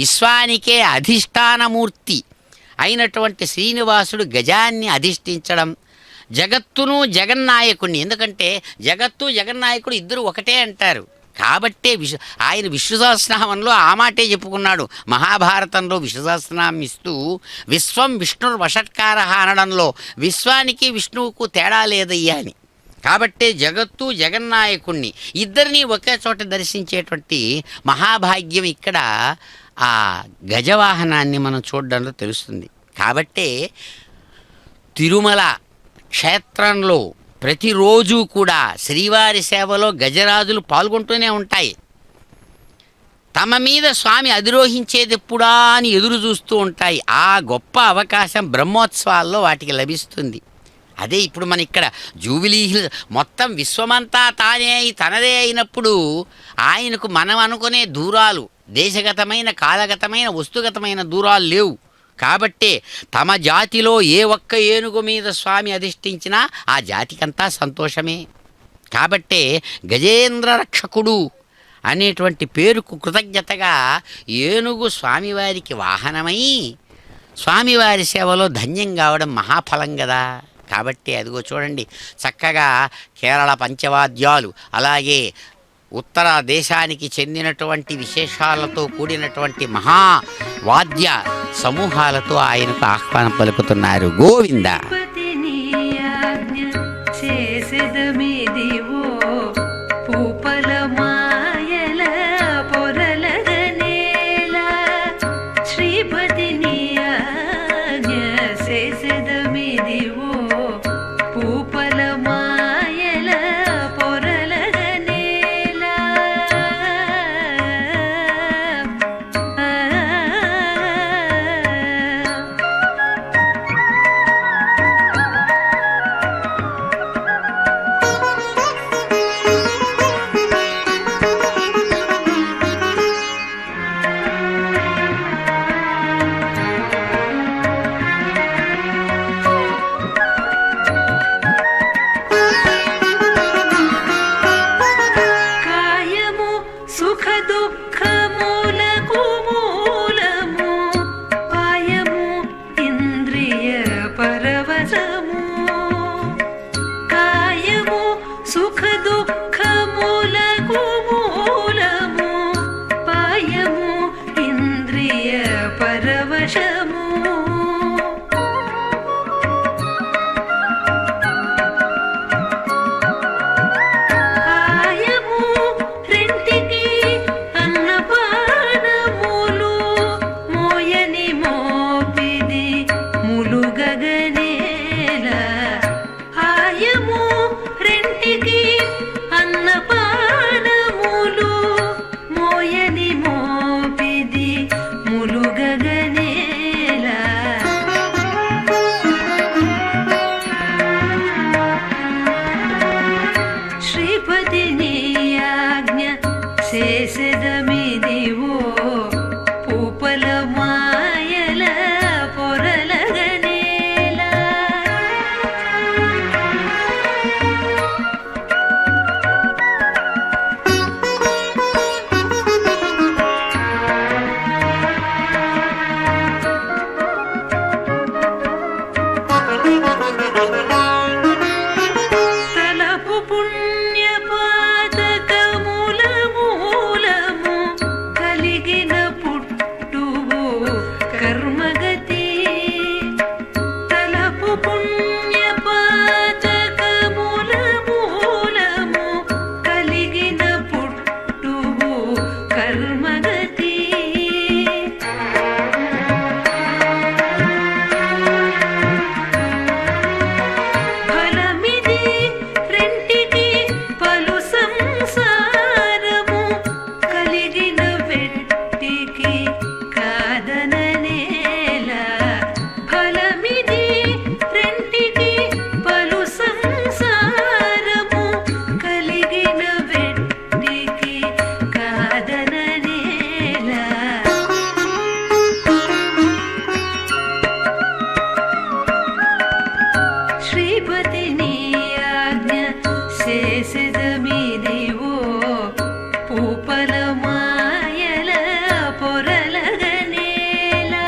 విశ్వానికే అధిష్టానమూర్తి అయినటువంటి శ్రీనివాసుడు గజాన్ని అధిష్ఠించడం, జగత్తును జగన్నాయకుడిని, ఎందుకంటే జగత్తు జగన్నాయకుడు ఇద్దరు ఒకటే అంటారు. కాబట్టే ఆయన విష్ణు సహస్రనామంలో ఆ మాటే చెప్పుకున్నాడు. మహాభారతంలో విష్ణు సహస్రనామం ఇస్తూ విశ్వం విష్ణుర్ వషట్కార అనడంలో విశ్వానికి విష్ణువుకు తేడా లేదయ్యా అని. కాబట్టే జగత్తు జగన్నాయకుణ్ణి ఇద్దరినీ ఒకే చోట దర్శించేటువంటి మహాభాగ్యం ఇక్కడ ఆ గజవాహనాన్ని మనం చూడడంలో తెలుస్తుంది. కాబట్టే తిరుమల క్షేత్రంలో ప్రతిరోజు కూడా శ్రీవారి సేవలో గజరాజులు పాల్గొంటూనే ఉంటాయి. తమ మీద స్వామి అధిరోహించేది ఎప్పుడా అని ఎదురు చూస్తూ ఉంటాయి. ఆ గొప్ప అవకాశం బ్రహ్మోత్సవాల్లో వాటికి లభిస్తుంది. అదే ఇప్పుడు మన ఇక్కడ జూబిలీ హిల్స్ మొత్తం విశ్వమంతా తనదే అయినప్పుడు ఆయనకు మనం అనుకునే దూరాలు, దేశగతమైన కాలగతమైన వస్తుగతమైన దూరాలు లేవు. కాబట్టే తమ జాతిలో ఏ ఒక్క ఏనుగు మీద స్వామి అధిష్ఠించినా ఆ జాతికంతా సంతోషమే. కాబట్టే గజేంద్ర రక్షకుడు అనేటువంటి పేరుకు కృతజ్ఞతగా ఏనుగు స్వామివారికి వాహనమై స్వామివారి సేవలో ధన్యం కావడం మహాఫలం కదా. కాబట్టి అదిగో చూడండి, చక్కగా కేరళ పంచవాద్యాలు, అలాగే ఉత్తర దేశానికి చెందినటువంటి విశేషాలతో కూడినటువంటి మహావాద్య సమూహాలతో ఆయనకు ఆహ్వానం పలుకుతున్నారు. గోవింద సుఖ దుఃఖములకు మూలము పాయము ఇంద్రియ పరవశము ఆయము రెంటికి అన్నపానములు మోయని మోపిది ములుగగనేల ఆయము రెంటికి అన్నపానములు మోయని మోపిది ములుగగనేల శ్రీపతి నీయాజ్ఞ చేసెదమిదివో పూపల మాయల పొరలగనేలా తలపు పుణ్యపాతకముల మూలము కలిగిన పుట్టువు కర్మగతి తలపు పుణ్యపాతకముల మూలము కలిగిన పుట్టువు కర్మగతి ఫలమిది రెంటికి పలు సంసారము కలిగిన వెట్టికి కాదననేలా ఫలమిది రెంటికి పలు సంసారము కలిగిన వెట్టికి కాదననేలా శ్రీపతి నీయాజ్ఞ చేసెదమిదివో పూపల మాయల పొరలగనేలా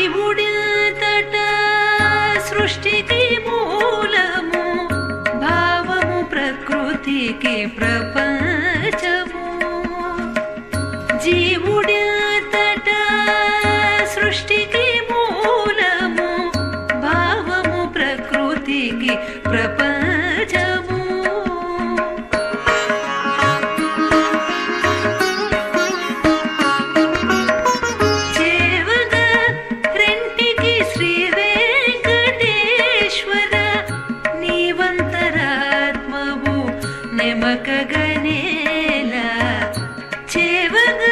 జీవుడితట సృష్టికి మూలము భావము ప్రకృతికి ప్రపంచము జీవుడితట సృష్టికి మూలము భావము ప్రకృతికి ప్రపంచము చేవగ రెంటికి శ్రీ వెంకటేశ్వర నీవంతరాత్మవు నెమకగనేలా చేవగ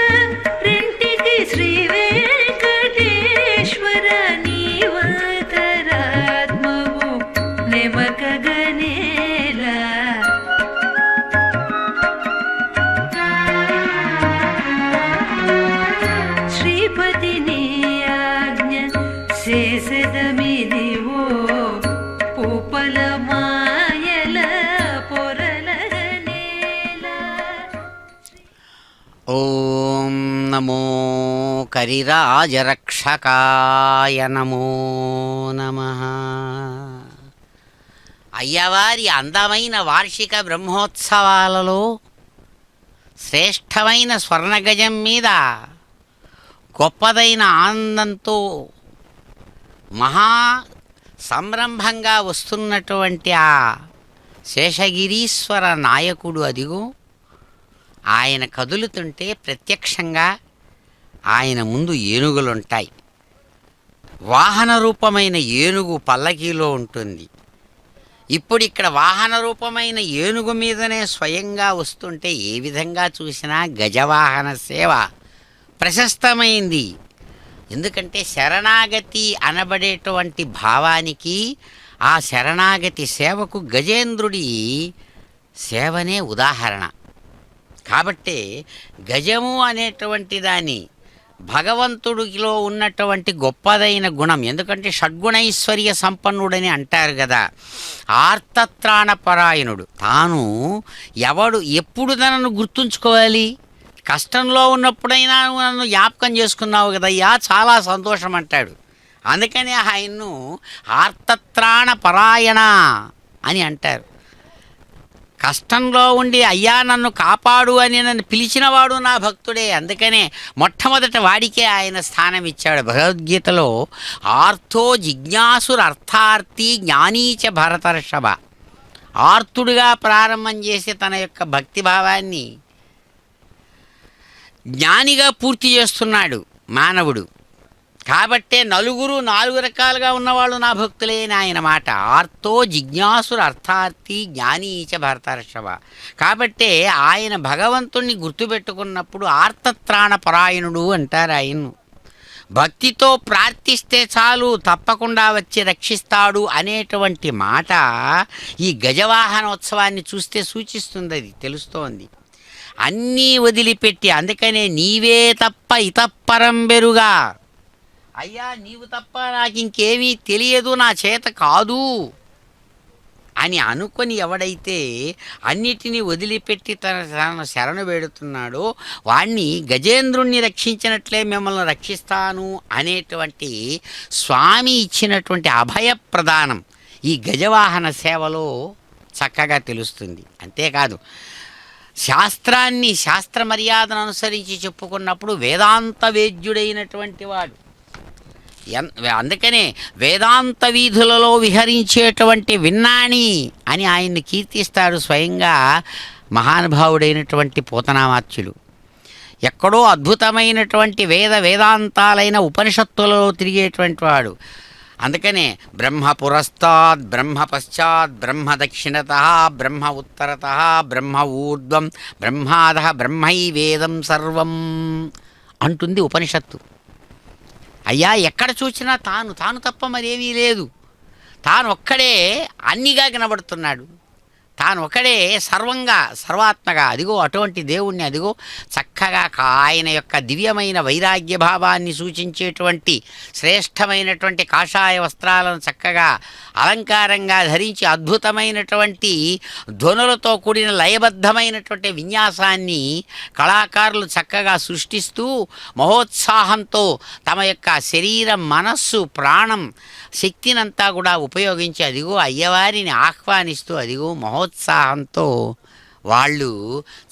రెంటికి శ్రీ వెంకటేశ్వర నీవంతరాత్మవు నెమకగనేలా శ్రీపతి నీయాజ్ఞ చేసెదమిదివో పూపల మాయల పొరలగనేలా ఓం నమో కరిరాజరక్షకాయ నమో నమః. అయ్యవారి అందమైన వార్షిక బ్రహ్మోత్సవాలలో శ్రేష్టమైన స్వర్ణగజం మీద గొప్పదైన ఆనందంతో మహా సంరంభంగా వస్తున్నటువంటి ఆ శేషగిరీశ్వర నాయకుడు అదిగో ఆయన కదులుతుంటే ప్రత్యక్షంగా ఆయన ముందు ఏనుగులుంటాయి. వాహన రూపమైన ఏనుగు పల్లకీలో ఉంటుంది. ఇప్పుడు ఇక్కడ వాహన రూపమైన ఏనుగు మీదనే స్వయంగా వస్తుంటే ఏ విధంగా చూసినా గజవాహన సేవ ప్రశస్తమైంది. ఎందుకంటే శరణాగతి అనబడేటువంటి భావానికి ఆ శరణాగతి సేవకు గజేంద్రుడి సేవనే ఉదాహరణ. కాబట్టే గజము అనేటువంటి దాని భగవంతుడిలో ఉన్నటువంటి గొప్పదైన గుణం, ఎందుకంటే షడ్గుణైశ్వర్య సంపన్నుడని అంటారు కదా. ఆర్తత్రాణపరాయణుడు. తాను ఎప్పుడు తనను గుర్తుంచుకోవాలి? కష్టంలో ఉన్నప్పుడైనా నన్ను జ్ఞాపకం చేసుకున్నావు కదయ్యా, చాలా సంతోషం అంటాడు. అందుకని ఆయన్ను ఆర్తత్రాణపరాయణ అని అంటారు. కష్టంలో ఉండి అయ్యా నన్ను కాపాడు అని నన్ను పిలిచినవాడు నా భక్తుడే. అందుకనే మొట్టమొదట వాడికే ఆయన స్థానం ఇచ్చాడు. భగవద్గీతలో ఆర్తో జిజ్ఞాసురర్థార్థి జ్ఞానీచ భరతర్షభ. ఆర్తుడుగా ప్రారంభం చేసి తన యొక్క భక్తిభావాన్ని జ్ఞానిగా పూర్తి చేస్తున్నాడు మానవుడు. కాబట్టే నలుగురు 4 రకాలుగా ఉన్నవాళ్ళు నా భక్తులే అని ఆయన మాట. ఆర్తో జిజ్ఞాసురు అర్థార్థి జ్ఞానీచ భరతర్షభ. కాబట్టే ఆయన భగవంతుణ్ణి గుర్తుపెట్టుకున్నప్పుడు ఆర్తత్రాణ పరాయణుడు అంటారు ఆయన్ను. భక్తితో ప్రార్థిస్తే చాలు తప్పకుండా వచ్చి రక్షిస్తాడు అనేటువంటి మాట ఈ గజవాహనోత్సవాన్ని చూస్తే సూచిస్తుంది, అది తెలుస్తోంది. అన్నీ వదిలిపెట్టి, అందుకనే నీవే తప్ప ఇతప్పరం బెరుగా, అయ్యా నీవు తప్ప నాకు ఇంకేమీ తెలియదు, నా చేత కాదు అని అనుకొని ఎవడైతే అన్నిటినీ వదిలిపెట్టి తన శరణు వేడుతున్నాడో వాణ్ణి గజేంద్రుణ్ణి రక్షించినట్లే మిమ్మల్ని రక్షిస్తాను అనేటువంటి స్వామి ఇచ్చినటువంటి అభయప్రదానం ఈ గజవాహన సేవలో చక్కగా తెలుస్తుంది. అంతేకాదు, శాస్త్ర మర్యాదను అనుసరించి చెప్పుకున్నప్పుడు వేదాంత వేద్యుడైనటువంటి వాడు. అందుకనే వేదాంత వీధులలో విహరించేటువంటి విన్నాణి అని ఆయన్ని కీర్తిస్తాడు స్వయంగా మహానుభావుడైనటువంటి పోతనామాత్యులు. ఎక్కడో అద్భుతమైనటువంటి వేదాంతాలైన ఉపనిషత్తులలో తిరిగేటువంటి వాడు. అందుకనే బ్రహ్మ పురస్తాద్, బ్రహ్మ పశ్చాత్, బ్రహ్మ దక్షిణత, బ్రహ్మ ఉత్తరత, బ్రహ్మ ఊర్ధ్వం, బ్రహ్మాదః బ్రహ్మైవేదం సర్వం అంటుంది ఉపనిషత్తు. అయ్యా ఎక్కడ చూసినా తాను తప్ప మరేమీ లేదు. తాను ఒక్కడే అన్నిగా కనబడుతున్నాడు. తాను ఒకడే సర్వాత్మగా. అదిగో అటువంటి దేవుణ్ణి అదిగో చక్కగా ఆయన యొక్క దివ్యమైన వైరాగ్య భావాన్ని సూచించేటువంటి శ్రేష్టమైనటువంటి కాషాయ వస్త్రాలను చక్కగా అలంకారంగా ధరించి అద్భుతమైనటువంటి ధ్వనులతో కూడిన లయబద్ధమైనటువంటి విన్యాసాన్ని కళాకారులు చక్కగా సృష్టిస్తూ మహోత్సాహంతో తమ యొక్క శరీరం, మనస్సు, ప్రాణం, శక్తినంతా కూడా ఉపయోగించి అదిగో అయ్యవారిని ఆహ్వానిస్తూ అదిగో మహోత్సాహంతో వాళ్ళు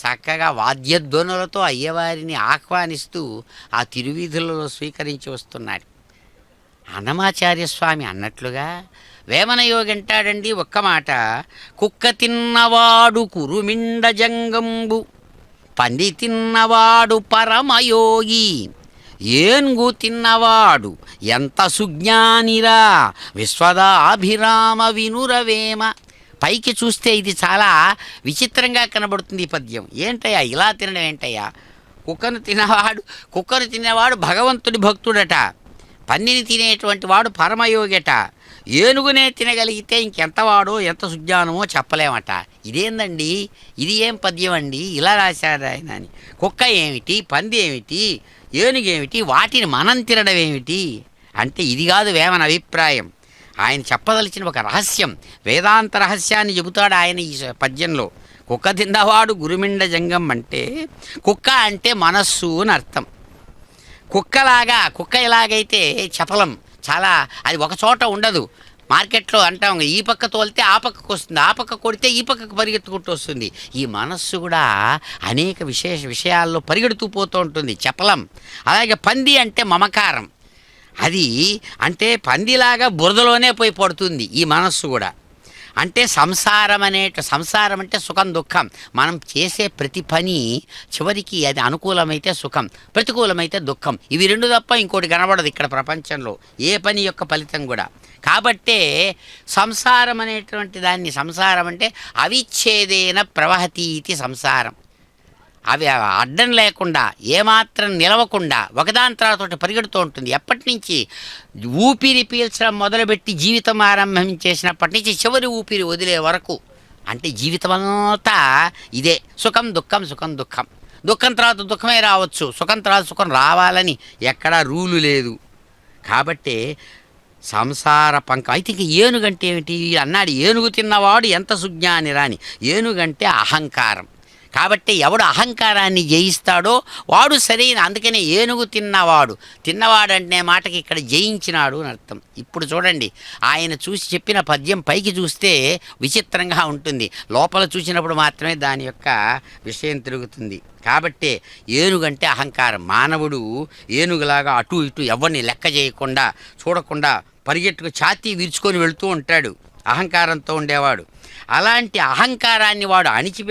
చక్కగా వాద్యధ్వనులతో అయ్యవారిని ఆహ్వానిస్తూ ఆ తిరువీధులలో స్వీకరించి వస్తున్నాడు. అన్నమాచార్య స్వామి అన్నట్లుగా వేమన యోగి అంటాడండి ఒక్క మాట, కుక్క తిన్నవాడు కురుమిండ జంగంబు, పంది తిన్నవాడు పరమయోగి, ఏన్గు తిన్నవాడు ఎంత సుజ్ఞానిరా, విశ్వదాభిరామ వినురవేమ. పైకి చూస్తే ఇది చాలా విచిత్రంగా కనబడుతుంది ఈ పద్యం. ఏంటయ్యా ఇలా తినడం ఏంటయ్యా? కుక్కను తినేవాడు భగవంతుడి భక్తుడట, పందిని తినేటువంటి వాడు పరమయోగట, ఏనుగునే తినగలిగితే ఇంకెంతవాడో ఎంత సుజ్ఞానమో చెప్పలేమట. ఇదేందండి, ఇది ఏం పద్యం అండి, ఇలా రాశారు ఆయన అని. కుక్క ఏమిటి, పంది ఏమిటి, ఏనుగేమిటి, వాటిని మనం తినడం ఏమిటి అంటే ఇది కాదు వేమన అభిప్రాయం. ఆయన చెప్పదలిచిన ఒక రహస్యం, వేదాంత రహస్యాన్ని చెబుతాడు ఆయన ఈ పద్యంలో. కుక్క తిన్నవాడు గురుమిండ జంగం అంటే కుక్క అంటే మనస్సు అని అర్థం. కుక్క ఎలాగైతే చపలం, చాలా అది ఒక చోట ఉండదు. మార్కెట్లో అంటాం ఈ పక్క తోలితే ఆ పక్కకు వస్తుంది, ఆ పక్క కొడితే ఈ పక్కకు పరిగెత్తుకుంటూ వస్తుంది. ఈ మనస్సు కూడా అనేక విషయాల్లో పరిగెడుతూ పోతూ ఉంటుంది, చపలం. అలాగే పంది అంటే మమకారం, అది అంటే పందిలాగా బురదలోనే పోయి పడుతుంది ఈ మనస్సు కూడా. అంటే సంసారం అంటే సుఖం దుఃఖం. మనం చేసే ప్రతి పని చివరికి అది అనుకూలమైతే సుఖం, ప్రతికూలమైతే దుఃఖం. ఇవి రెండు తప్ప ఇంకోటి కనబడదు ఇక్కడ ప్రపంచంలో ఏ పని యొక్క ఫలితం కూడా. కాబట్టే సంసారం అనేటువంటి దాన్ని, సంసారం అంటే అవిచ్ఛేదేన ప్రవహతీతి సంసారం. అవి అడ్డం లేకుండా ఏమాత్రం నిలవకుండా ఒకదాని తర్వాత పరిగెడుతూ ఉంటుంది. ఎప్పటి నుంచి ఊపిరి పీల్చడం మొదలుపెట్టి జీవితం ఆరంభం చేసినప్పటి నుంచి చివరి ఊపిరి వదిలే వరకు, అంటే జీవితం అంతా ఇదే సుఖం దుఃఖం సుఖం దుఃఖం. దుఃఖం తర్వాత దుఃఖమే రావచ్చు, సుఖం తర్వాత సుఖం రావాలని ఎక్కడా రూలు లేదు. కాబట్టే సంసార పంక అయితే ఇంక ఏనుగంటే ఏమిటి అన్నాడు. ఏనుగు తిన్నవాడు ఎంత సుజ్ఞాని రాని. ఏనుగంటే అహంకారం. కాబట్టి ఎవడు అహంకారాన్ని జయిస్తాడో వాడు సరైన. అందుకనే ఏనుగు తిన్నవాడంటే మాటకి ఇక్కడ జయించినాడు అని అర్థం. ఇప్పుడు చూడండి, ఆయన చూసి చెప్పిన పద్యం పైకి చూస్తే విచిత్రంగా ఉంటుంది, లోపల చూసినప్పుడు మాత్రమే దాని యొక్క విషయం తిరుగుతుంది. కాబట్టే ఏనుగంటే అహంకారం. మానవుడు ఏనుగులాగా అటు ఇటు ఎవరిని లెక్క చేయకుండా చూడకుండా పరిగెట్టుకు ఛాతీ విరుచుకొని వెళుతూ ఉంటాడు అహంకారంతో ఉండేవాడు. అలాంటి అహంకారాన్ని వాడు అణిచి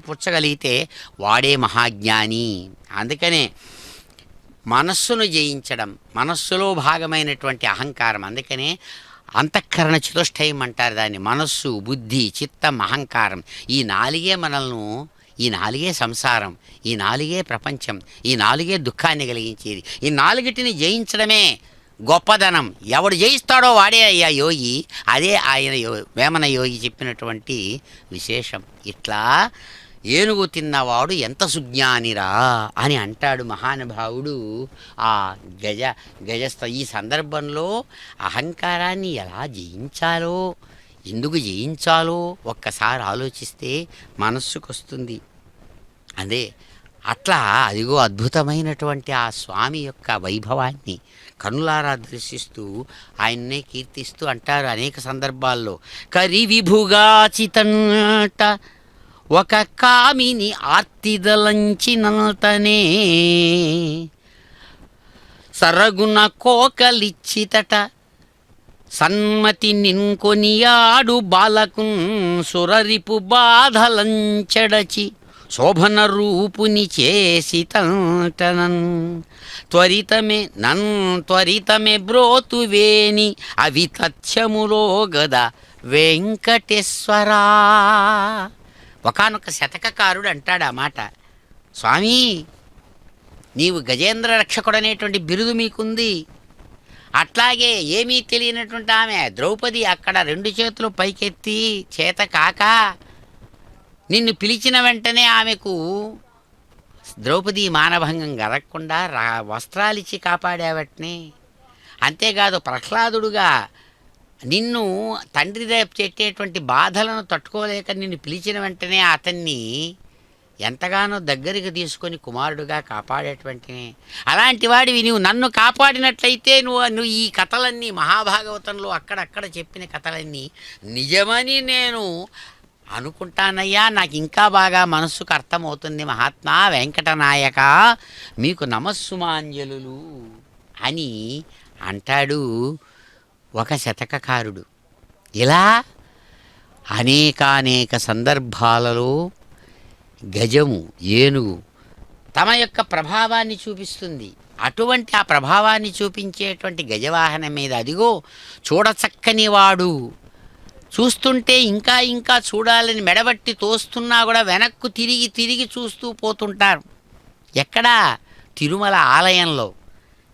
పుచ్చగలిగితే వాడే మహాజ్ఞాని. అందుకనే మనస్సును జయించడం, మనస్సులో భాగమైనటువంటి అహంకారం. అందుకనే అంతఃకరణ చతుష్టయం అంటారు దాన్ని. మనస్సు, బుద్ధి, చిత్తం, అహంకారం. ఈ నాలుగే మనల్ని, ఈ నాలుగే సంసారం, ఈ నాలుగే ప్రపంచం, ఈ నాలుగే దుఃఖాన్ని కలిగించేది. ఈ నాలుగిటిని జయించడమే గొప్పదనం. ఎవడు జయిస్తాడో వాడే అయ్యా యోగి. అదే ఆయన వేమన యోగి చెప్పినటువంటి విశేషం. ఇట్లా ఏనుగు తిన్నవాడు ఎంత సుజ్ఞానిరా అని అంటాడు మహానుభావుడు ఆ గజస్థ. ఈ సందర్భంలో అహంకారాన్ని ఎలా జయించాలో, ఎందుకు జయించాలో ఒక్కసారి ఆలోచిస్తే మనస్సుకు వస్తుంది. అదే అట్లా అదిగో అద్భుతమైనటువంటి ఆ స్వామి యొక్క వైభవాన్ని కనులారా దర్శిస్తూ ఆయన్నే కీర్తిస్తూ అంటారు అనేక సందర్భాల్లో. కరివిభుగాచితంట ఒక కామిని ఆర్తిదలంచినంతనే సరగుణ కోకలిచ్చితట సన్మతి నిన్కొనియాడు బాలకున్ సురరిపు బాధలంచెడచి శోభన రూపుని చేసి తంటనన్ త్వరితమే బ్రోతువేని అవి తథ్యములో గద వెంకటేశ్వరా. ఒకానొక శతకకారుడు అంటాడు ఆ మాట. స్వామి, నీవు గజేంద్ర రక్షకుడనేటువంటి బిరుదు మీకుంది. అట్లాగే ఏమీ తెలియనటువంటి ఆమె ద్రౌపది అక్కడ 2 చేతులు పైకెత్తి చేత కాక నిన్ను పిలిచిన వెంటనే ఆమెకు ద్రౌపది మానభంగం జరగకుండా వస్త్రాలిచ్చి కాపాడావట్నే. అంతేకాదు ప్రహ్లాదుడుగా నిన్ను తండ్రి రేపు పెట్టేటువంటి బాధలను తట్టుకోలేక నిన్ను పిలిచిన వెంటనే అతన్ని ఎంతగానో దగ్గరికి తీసుకొని కుమారుడుగా కాపాడేటువంటి అలాంటి వాడివి నీవు నన్ను కాపాడినట్లయితే నువ్వు ఈ కథలన్నీ మహాభాగవతంలో అక్కడక్కడ చెప్పిన కథలన్నీ నిజమని నేను అనుకుంటానయ్యా. నాకు ఇంకా బాగా మనస్సుకు అర్థమవుతుంది. మహాత్మా వెంకటనాయక మీకు నమస్సుమాంజలు అని అంటాడు ఒక శతకకారుడు. ఇలా అనేకానేక సందర్భాలలో గజము, ఏనుగు తమ యొక్క ప్రభావాన్ని చూపిస్తుంది. అటువంటి ఆ ప్రభావాన్ని చూపించేటువంటి గజవాహనం మీద అదిగో చూడచక్కని వాడు చూస్తుంటే ఇంకా ఇంకా చూడాలని మెడబట్టి తోస్తున్నా కూడా వెనక్కు తిరిగి చూస్తూ పోతుంటారు. ఎక్కడా? తిరుమల ఆలయంలో.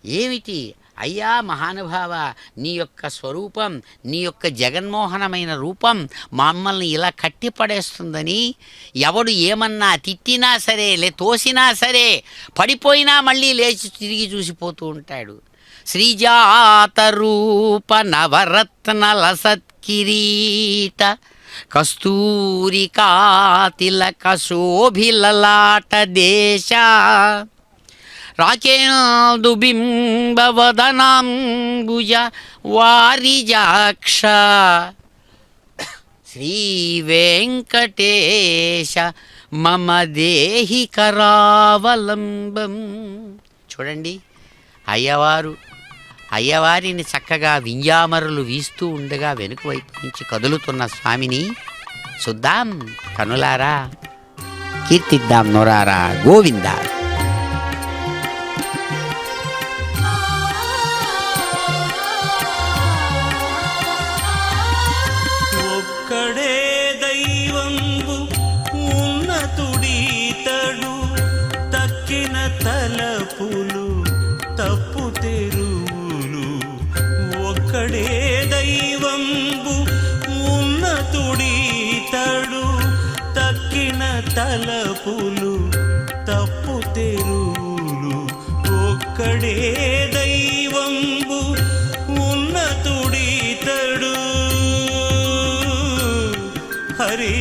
ఏమిటి అయ్యా మహానుభావ, నీ యొక్క స్వరూపం, నీ యొక్క జగన్మోహనమైన రూపం మమ్మల్ని ఇలా కట్టిపడేస్తుందని ఎవడు ఏమన్నా తిట్టినా సరే, తోసినా సరే, పడిపోయినా మళ్ళీ లేచి తిరిగి చూసిపోతూ ఉంటాడు. శ్రీజాత రూప నవరత్నల సత్కిరీట కస్తూరికా తిలక శోభిలలాట దేశ రాకేందు బింబవదనాంబుజ వారిజాక్ష శ్రీ వెంకటేశ మమ దేహి కరావలంబం. చూడండి, అయ్యవారిని చక్కగా వింజామరులు వీస్తూ ఉండగా వెనుక వైపు నుంచి కదులుతున్న స్వామిని చూద్దాం కనులారా, కీర్తిద్దాం నోరారా. గోవిందా. ఒక్కడే దైవంబు ఉన్నతుడీతడు, తక్కిన తలపులు తప్పు తెరువులు. ఒక్కడే దైవంబు ఉన్నతుడీతడు, తక్కిన తలపులు ఒక్కడే దైవంబు ఉన్నతుడితడు హరి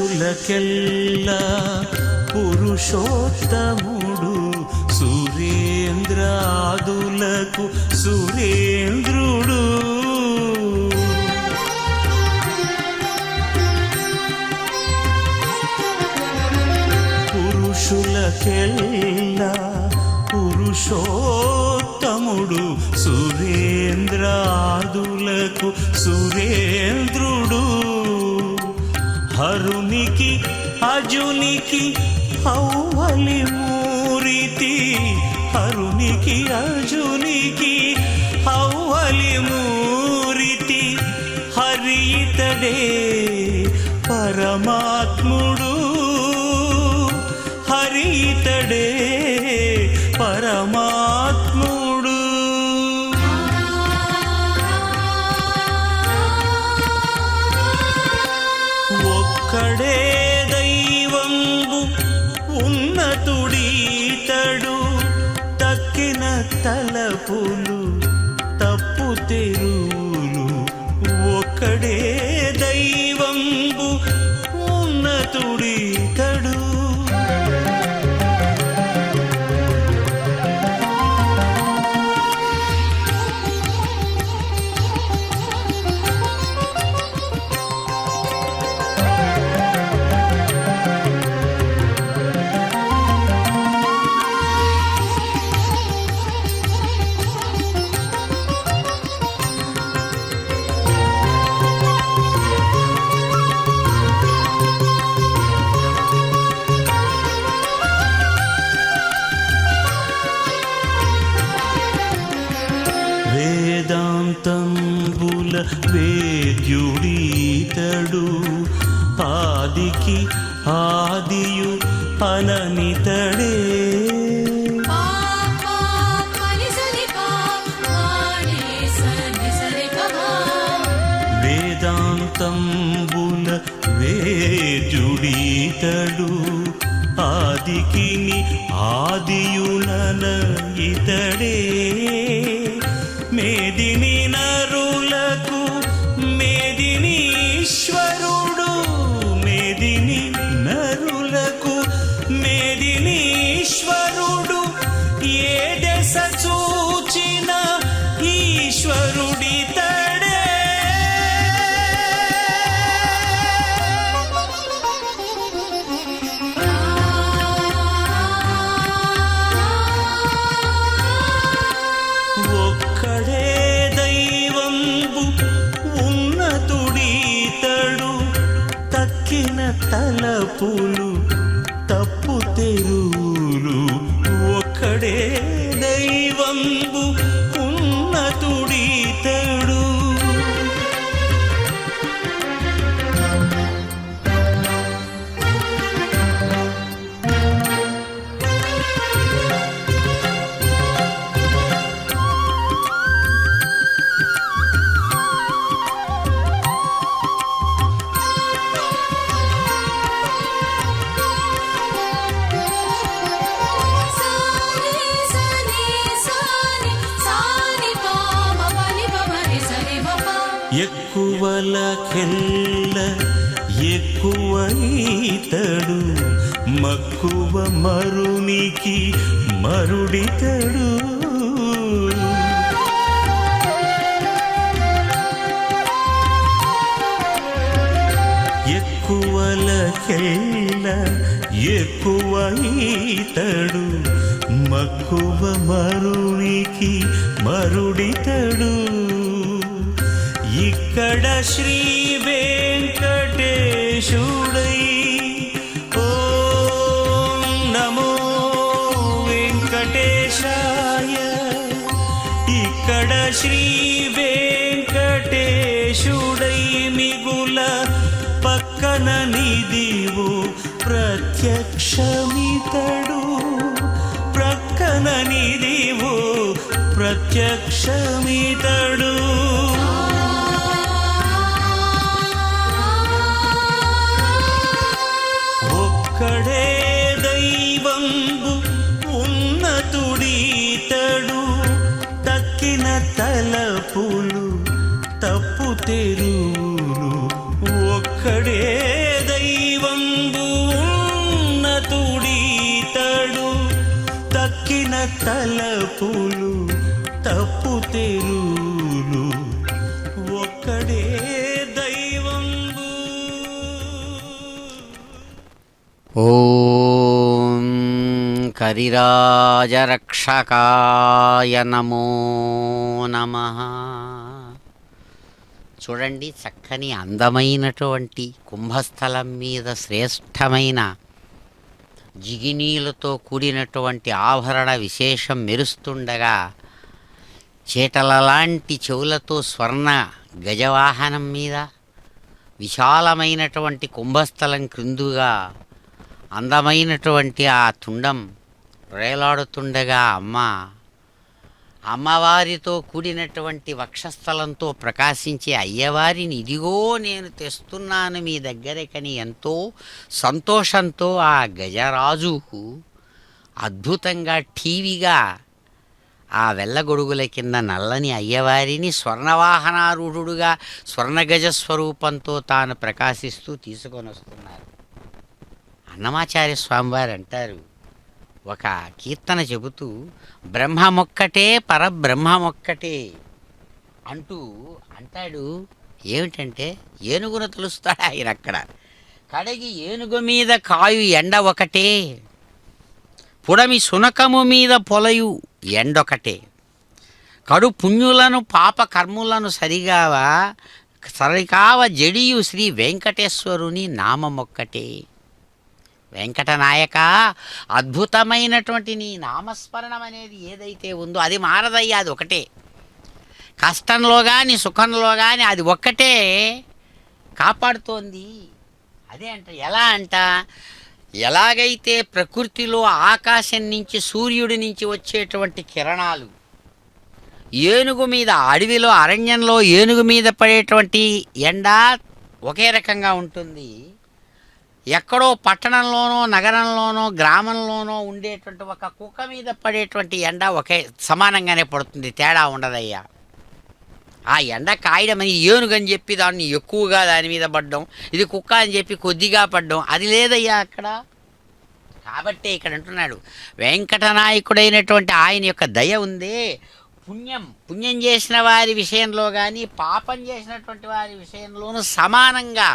పురుషులకెల్లా పురుషోత్తముడు సురేంద్రాదులకు సురేంద్రుడు పురుషులకెల్లా పురుషోత్తముడు సురేంద్రాదులకు సురేంద్రుడు హరునికి అజునికి ఔవలి మూరితి హరునికి అజునికి ఔవలి మూరితి హరి ఇతడే పరమాత్ముడు హరి ఇతడే పరమాత్ముడు ఒక్కడే దైవంబు ఉన్నతుడితడు తక్కిన తలపులు తప్పు తెరువులు ఒక్కడే దైవంబు ఉన్నతుడితడు వేదాంతంబుల వేద్యుడీతడు ఆదికి ఆదియు అననితడే వేదాంతంబుల వేద్యుడీతడు ఆదికి ఆదియునన ఇతడే మేదిని నరులకు మేదినీశ్వరుడు మేదిని నరులకు మేదినీశ్వరుడు ఏ దశ చూచిన ఈశ్వరుడితడే ఒక్కడే దైవంబు ఉన్నతుడితడు తక్కిన తలపులు తప్పు తెరువులు ఒక్కడే దైవంబు ఉన్నతుడితడు ఎక్కువలకెల్ల ఎక్కువైతడు మక్కువ మరునికి మరుడితడు ఎక్కువలకెల్ల ఎక్కువైతడు మక్కువ మరునికి మరుడితడు ఇక్కడ శ్రీ వెంకటేశుడై ఓం నమో శ్రీ వెంకటేశుడై మిగుల పక్కన నిదివు ప్రత్యక్షమితడు ప్రక్కన నిదివు ప్రత్యక్షమితడు ఒక్కడే దైవంబు ఉన్నతుడీతడు తక్కిన తలపులు తప్పు తెరువులు ఒక్కడే దైవంబు ఉన్నతుడీతడు తక్కిన తలపులు తప్పు తెరువులు ఒక్కడే దైవంబు. ఓం కరిరాజరక్షకాయ నమో నమః. చూడండి, చక్కని అందమైనటువంటి కుంభస్థలం మీద శ్రేష్టమైన జిగినీలతో కూడినటువంటి ఆభరణ విశేషం మెరుస్తుండగా చీటలలాంటి చెవులతో స్వర్ణ గజవాహనం మీద విశాలమైనటువంటి కుంభస్థలం క్రిందుగా అందమైనటువంటి ఆ తుండం వేలాడుతుండగా అమ్మవారితో కూడినటువంటి వక్షస్థలంతో ప్రకాశించే అయ్యవారిని ఇదిగో నేను తెస్తున్నాను మీ దగ్గరకని ఎంతో సంతోషంతో ఆ గజరాజు అద్భుతంగా టీవీగా ఆ వెళ్ళగొడుగుల కింద నల్లని అయ్యవారిని స్వర్ణవాహనారూఢుడుగా స్వర్ణగజ స్వరూపంతో తాను ప్రకాశిస్తూ తీసుకొని వస్తున్నారు. అన్నమాచార్య స్వామివారు అంటారు, ఒక కీర్తన చెబుతూ బ్రహ్మమొక్కటే పరబ్రహ్మమొక్కటే అంటూ అంటాడు. ఏమిటంటే ఏనుగును తలుస్తాడు ఆయన అక్కడ. కడగి ఏనుగు మీద కాయు ఎండ ఒకటే, పుడమి సునకము మీద పొలయు ఎండొకటే, కడు పుణ్యులను పాప కర్ములను సరికావ జడియు శ్రీ వెంకటేశ్వరుని నామమొక్కటే. వెంకటనాయక, అద్భుతమైనటువంటి నీ నామస్మరణం అనేది ఏదైతే ఉందో అది మారదయ్యా, అది ఒకటే. కష్టంలో కానీ సుఖంలో కానీ అది ఒక్కటే కాపాడుతోంది. అదే అంట. ఎలా అంట, ఎలాగైతే ప్రకృతిలో ఆకాశం నుంచి సూర్యుడి నుంచి వచ్చేటువంటి కిరణాలు ఏనుగు మీద, అడవిలో అరణ్యంలో ఏనుగు మీద పడేటువంటి ఎండ ఒకే రకంగా ఉంటుంది. ఎక్కడో పట్టణంలోనో నగరంలోనో గ్రామంలోనో ఉండేటువంటి ఒక కుక్క మీద పడేటువంటి ఎండ ఒకే సమానంగానే పడుతుంది, తేడా ఉండదయ్యా. ఆ ఎండ కాయడమని ఏనుగు అని చెప్పి దాన్ని ఎక్కువగా దాని మీద పడ్డం, ఇది కుక్క అని చెప్పి కొద్దిగా పడ్డం, అది లేదయ్యా అక్కడ. కాబట్టే ఇక్కడ అంటున్నాడు, వెంకటనాయకుడైనటువంటి ఆయన యొక్క దయ ఉందే, పుణ్యం చేసిన వారి విషయంలో కానీ పాపం చేసినటువంటి వారి విషయంలోనూ సమానంగా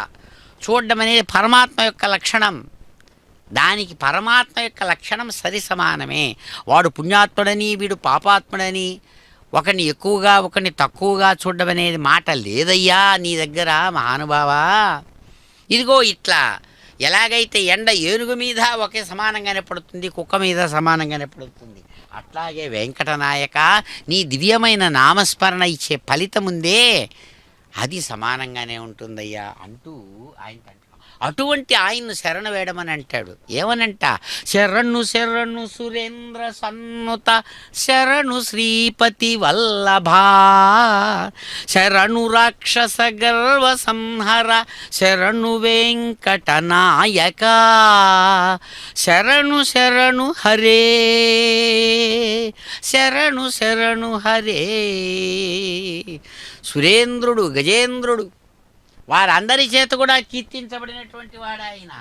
చూడడం అనేది పరమాత్మ యొక్క లక్షణం. దానికి పరమాత్మ యొక్క లక్షణం సరి సమానమే. వాడు పుణ్యాత్ముడని వీడు పాపాత్ముడని ఒకరిని ఎక్కువగా ఒకరిని తక్కువగా చూడడం అనేది మాట లేదయ్యా నీ దగ్గర మహానుభావా. ఇదిగో ఇట్లా ఎలాగైతే ఎండ ఏనుగు మీద ఒకే సమానంగానే పడుతుంది, కుక్క మీద సమానంగానే పడుతుంది, అట్లాగే వెంకటనాయక నీ దివ్యమైన నామస్మరణ ఇచ్చే ఫలితం ఉందే అది సమానంగానే ఉంటుందయ్యా అంటూ ఆయన అటువంటి ఆయన్ను శరణు వేయడమని అంటాడు. ఏమనంట, శరణు శరణు సురేంద్ర సన్నుత శరణు శ్రీపతి వల్లభా, శరణు రాక్షస గర్వ సంహర శరణు వెంకటనాయక, శరణు శరణు హరే, శరణు శరణు హరే. సురేంద్రుడు, గజేంద్రుడు వారందరి చేత కూడా కీర్తించబడినటువంటి వాడు ఆయన.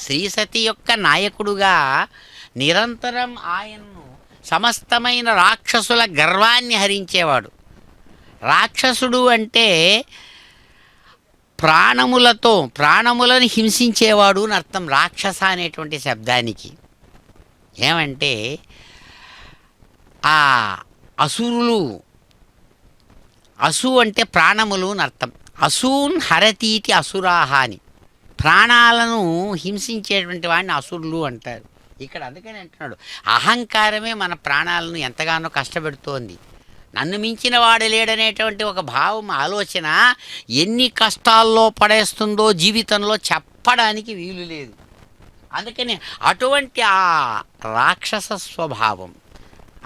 శ్రీసతి యొక్క నాయకుడుగా నిరంతరం ఆయన్ను సమస్తమైన రాక్షసుల గర్వాన్ని హరించేవాడు. రాక్షసుడు అంటే ప్రాణములను హింసించేవాడు అని అర్థం రాక్షస అనేటువంటి శబ్దానికి. ఏమంటే ఆ అసురులు, అసు అంటే ప్రాణములు అని అర్థం. అసూన్ హరతీతి అసురాహ అని, ప్రాణాలను హింసించేటువంటి వాడిని అసురులు అంటారు. ఇక్కడ అందుకని అంటున్నాడు, అహంకారమే మన ప్రాణాలను ఎంతగానో కష్టపెడుతోంది. నన్ను మించిన వాడు లేడనేటువంటి ఒక భావం ఆలోచన ఎన్ని కష్టాల్లో పడేస్తుందో జీవితంలో చెప్పడానికి వీలు లేదు. అందుకని అటువంటి ఆ రాక్షస స్వభావం,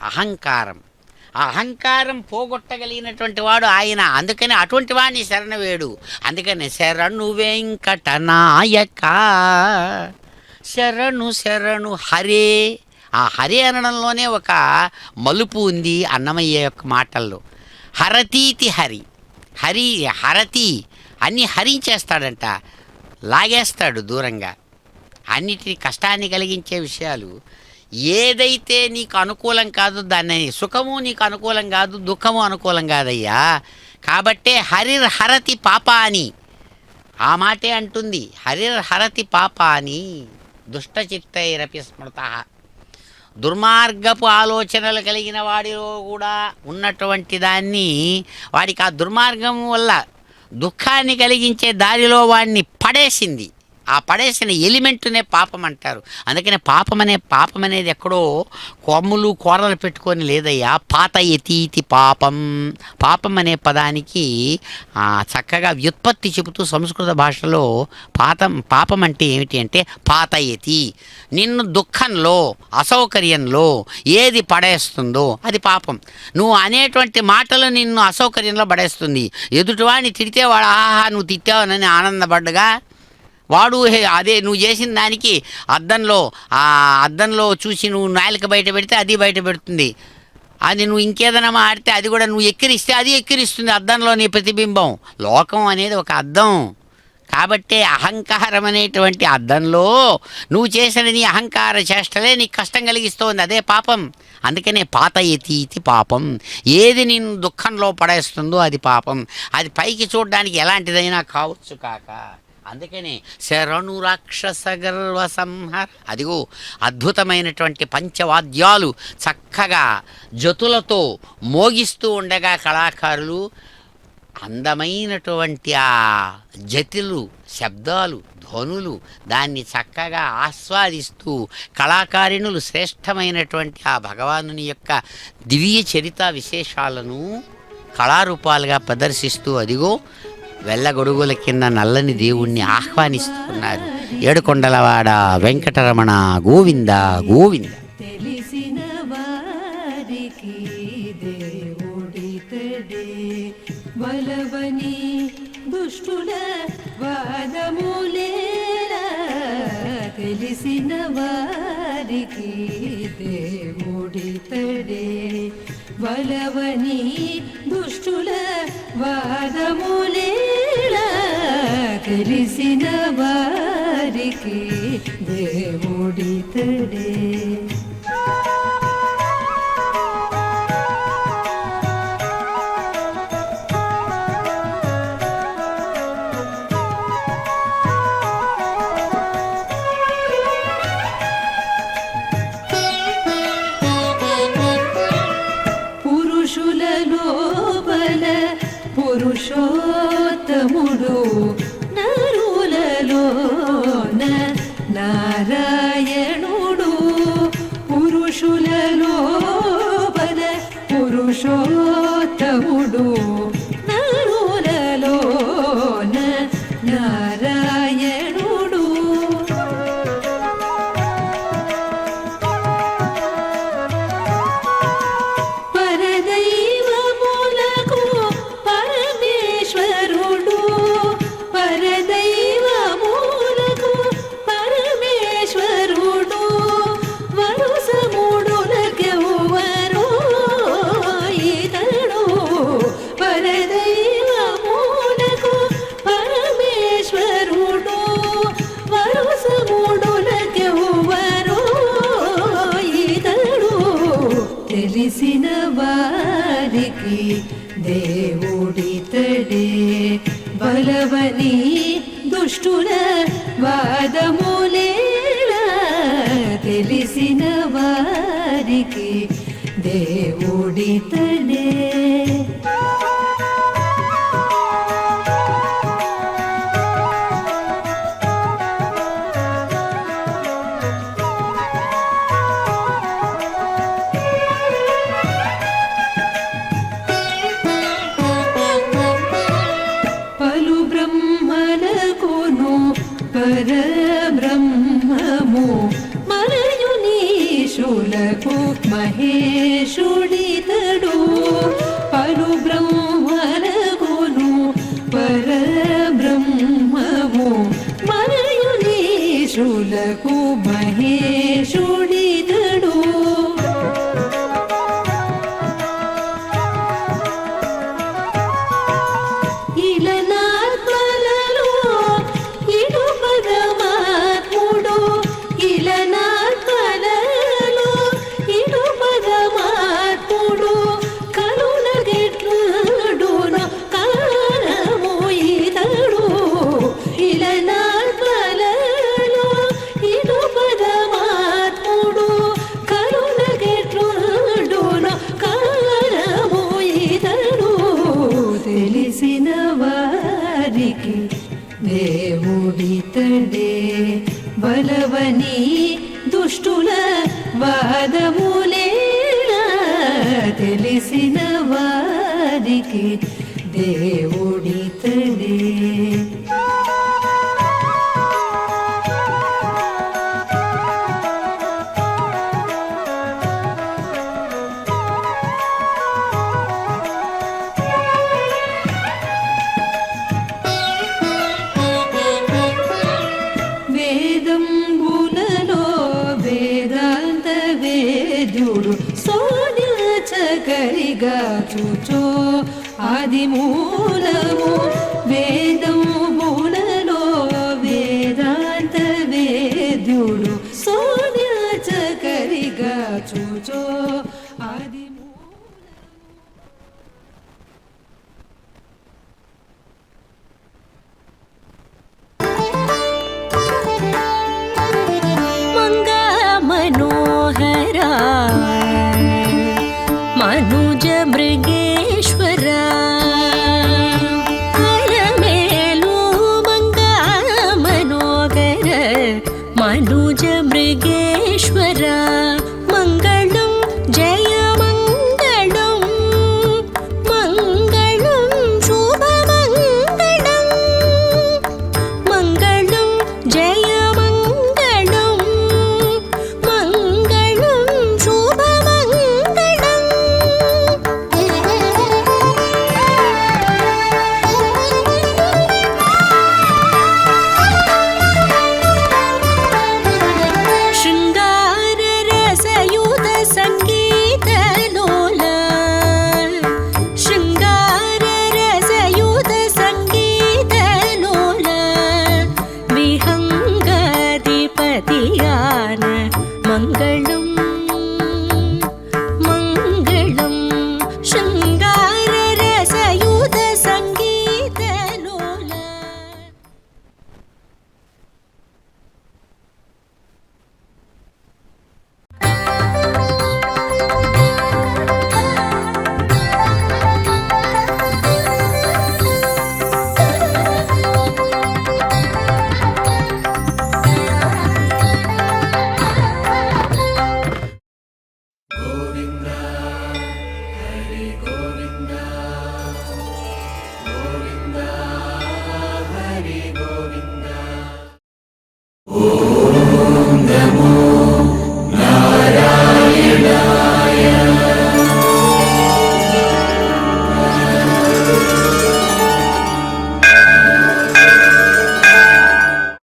అహంకారం, ఆ అహంకారం పోగొట్టగలిగినటువంటి వాడు ఆయన. అందుకని అటువంటి వాడిని శరణవేడు. అందుకని శరణు వెంకటనాయక, శరణు శరణు హరే. ఆ హరే అనడంలోనే ఒక మలుపు ఉంది అన్నమయ్య యొక్క మాటల్లో. హరతీతి హరి, హరి హరతి అన్నీ హరించేస్తాడంట, లాగేస్తాడు దూరంగా. అన్నిటినీ కష్టాన్ని కలిగించే విషయాలు ఏదైతే నీకు అనుకూలం కాదు, దాన్ని సుఖము నీకు అనుకూలం కాదు, దుఃఖము అనుకూలం కాదయ్యా. కాబట్టే హరిర్ హరతి పాపాని, ఆ మాటే అంటుంది. హరిర్ హరతి పాపాని దుష్టచిత్తైరపి స్మృత. దుర్మార్గపు ఆలోచనలు కలిగిన వాడిలో కూడా ఉన్నటువంటి దాన్ని, వాడికి ఆ దుర్మార్గం వల్ల దుఃఖాన్ని కలిగించే దారిలో వాడిని పడేసింది. ఆ పడేసిన ఎలిమెంటునే పాపం అంటారు. అందుకనే పాపం అనేది ఎక్కడో కొమ్ములు కూరలు పెట్టుకొని లేదయ్యా. పాతయతీతి పాపం. పాపం అనే పదానికి చక్కగా వ్యుత్పత్తి చెబుతూ సంస్కృత భాషలో పాపం అంటే ఏమిటి అంటే పాతయతి, నిన్ను దుఃఖంలో అసౌకర్యంలో ఏది పడేస్తుందో అది పాపం. నువ్వు అనేటువంటి మాటలు నిన్ను అసౌకర్యంలో పడేస్తుంది. ఎదుటివాడిని తిడితే వాడు ఆహా నువ్వు తిట్టావనని ఆనందపడ్డగా వాడు అదే నువ్వు చేసిన దానికి అద్దంలో చూసి నువ్వు నాలుక బయట పెడితే అది బయట పెడుతుంది. అది నువ్వు ఇంకేదైనా మాడితే అది కూడా నువ్వు ఎక్కిరిస్తే అది ఎక్కిరిస్తుంది అద్దంలో నీ ప్రతిబింబం. లోకం అనేది ఒక అద్దం. కాబట్టే అహంకారం అనేటువంటి అద్దంలో నువ్వు చేసిన నీ అహంకార చేష్టలే నీకు కష్టం కలిగిస్తోంది, అదే పాపం. అందుకనే పాతయతీతి పాపం. ఏది నిన్ను దుఃఖంలో పడేస్తుందో అది పాపం. అది పైకి చూడడానికి ఎలాంటిదైనా కావచ్చు కాక. అందుకనే శరణు రాక్షస గర్వ సంహర. అదిగో అద్భుతమైనటువంటి పంచవాద్యాలు చక్కగా జతులతో మోగిస్తూ ఉండగా కళాకారులు అందమైనటువంటి ఆ జతులు, శబ్దాలు, ధ్వనులు దాన్ని చక్కగా ఆస్వాదిస్తూ కళాకారిణులు శ్రేష్టమైనటువంటి ఆ భగవానుని యొక్క దివ్య చరిత విశేషాలను కళారూపాలుగా ప్రదర్శిస్తూ అదిగో వెళ్ళగొడుగుల కింద నల్లని దేవుణ్ణి ఆహ్వానిస్తున్నారు. ఏడుకొండలవాడ వెంకటరమణ గోవింద గోవింద. తెలిసిన వారికి దేవుడితడే బలవని దుష్టుల వాదములేలా. తెలిసిన వారికి దేవుడితడే బలవని దుష్టుల వాదములేలా. తెలిసిన వారికి దేవుడితడే. పురుషోత్తముడు నరులలోన నారాయణుడు. పురుషులలోపల పురుషోత్తముడు నరులలోన నారాయణుడు. పరదైవములకు పరమేశ్వరుడు. పరదైవములకు పరమేశ్వరుడు. వరుసముడులకెవ్వరో ఇతడు. పరదైవములకు పరమేశ్వరుడు. వరుసముడులకెవ్వరో ఇతడు. తెలిసిన వారికి దేవుడితడే బలవని దుష్టుల వాదములేలా. తెలిసిన వారికి దేవుడితడే. మహేశుడితడు పలు బ్రహ్మలగును పరబ్రహ్మము మరయునీశులకు మహేశుడితడు ఇలనాత్మలలో ఇడు పరమాత్ముడు ఇలనాత్మలలో ఇడు పరమాత్ముడు కరుణగెట్లుడును కారణము ఇతడు ఇలనాత్మలలో ఇడు పరమాత్ముడు కరుణగెట్లుడును కారణము ఇతడు తెలిసిన వారికి దేవుడితడే బలవని దుష్టుల వాదములేలా తెలిసిన వారికి దేవుడితడే వేదంబులలో వేదాంత వేద్యుడు సోన్యాచకరిగా చూచో ఆది మూలము వేదంబులలో వేదాంత వేద్యుడు సోన్యాచకరిగా చూచో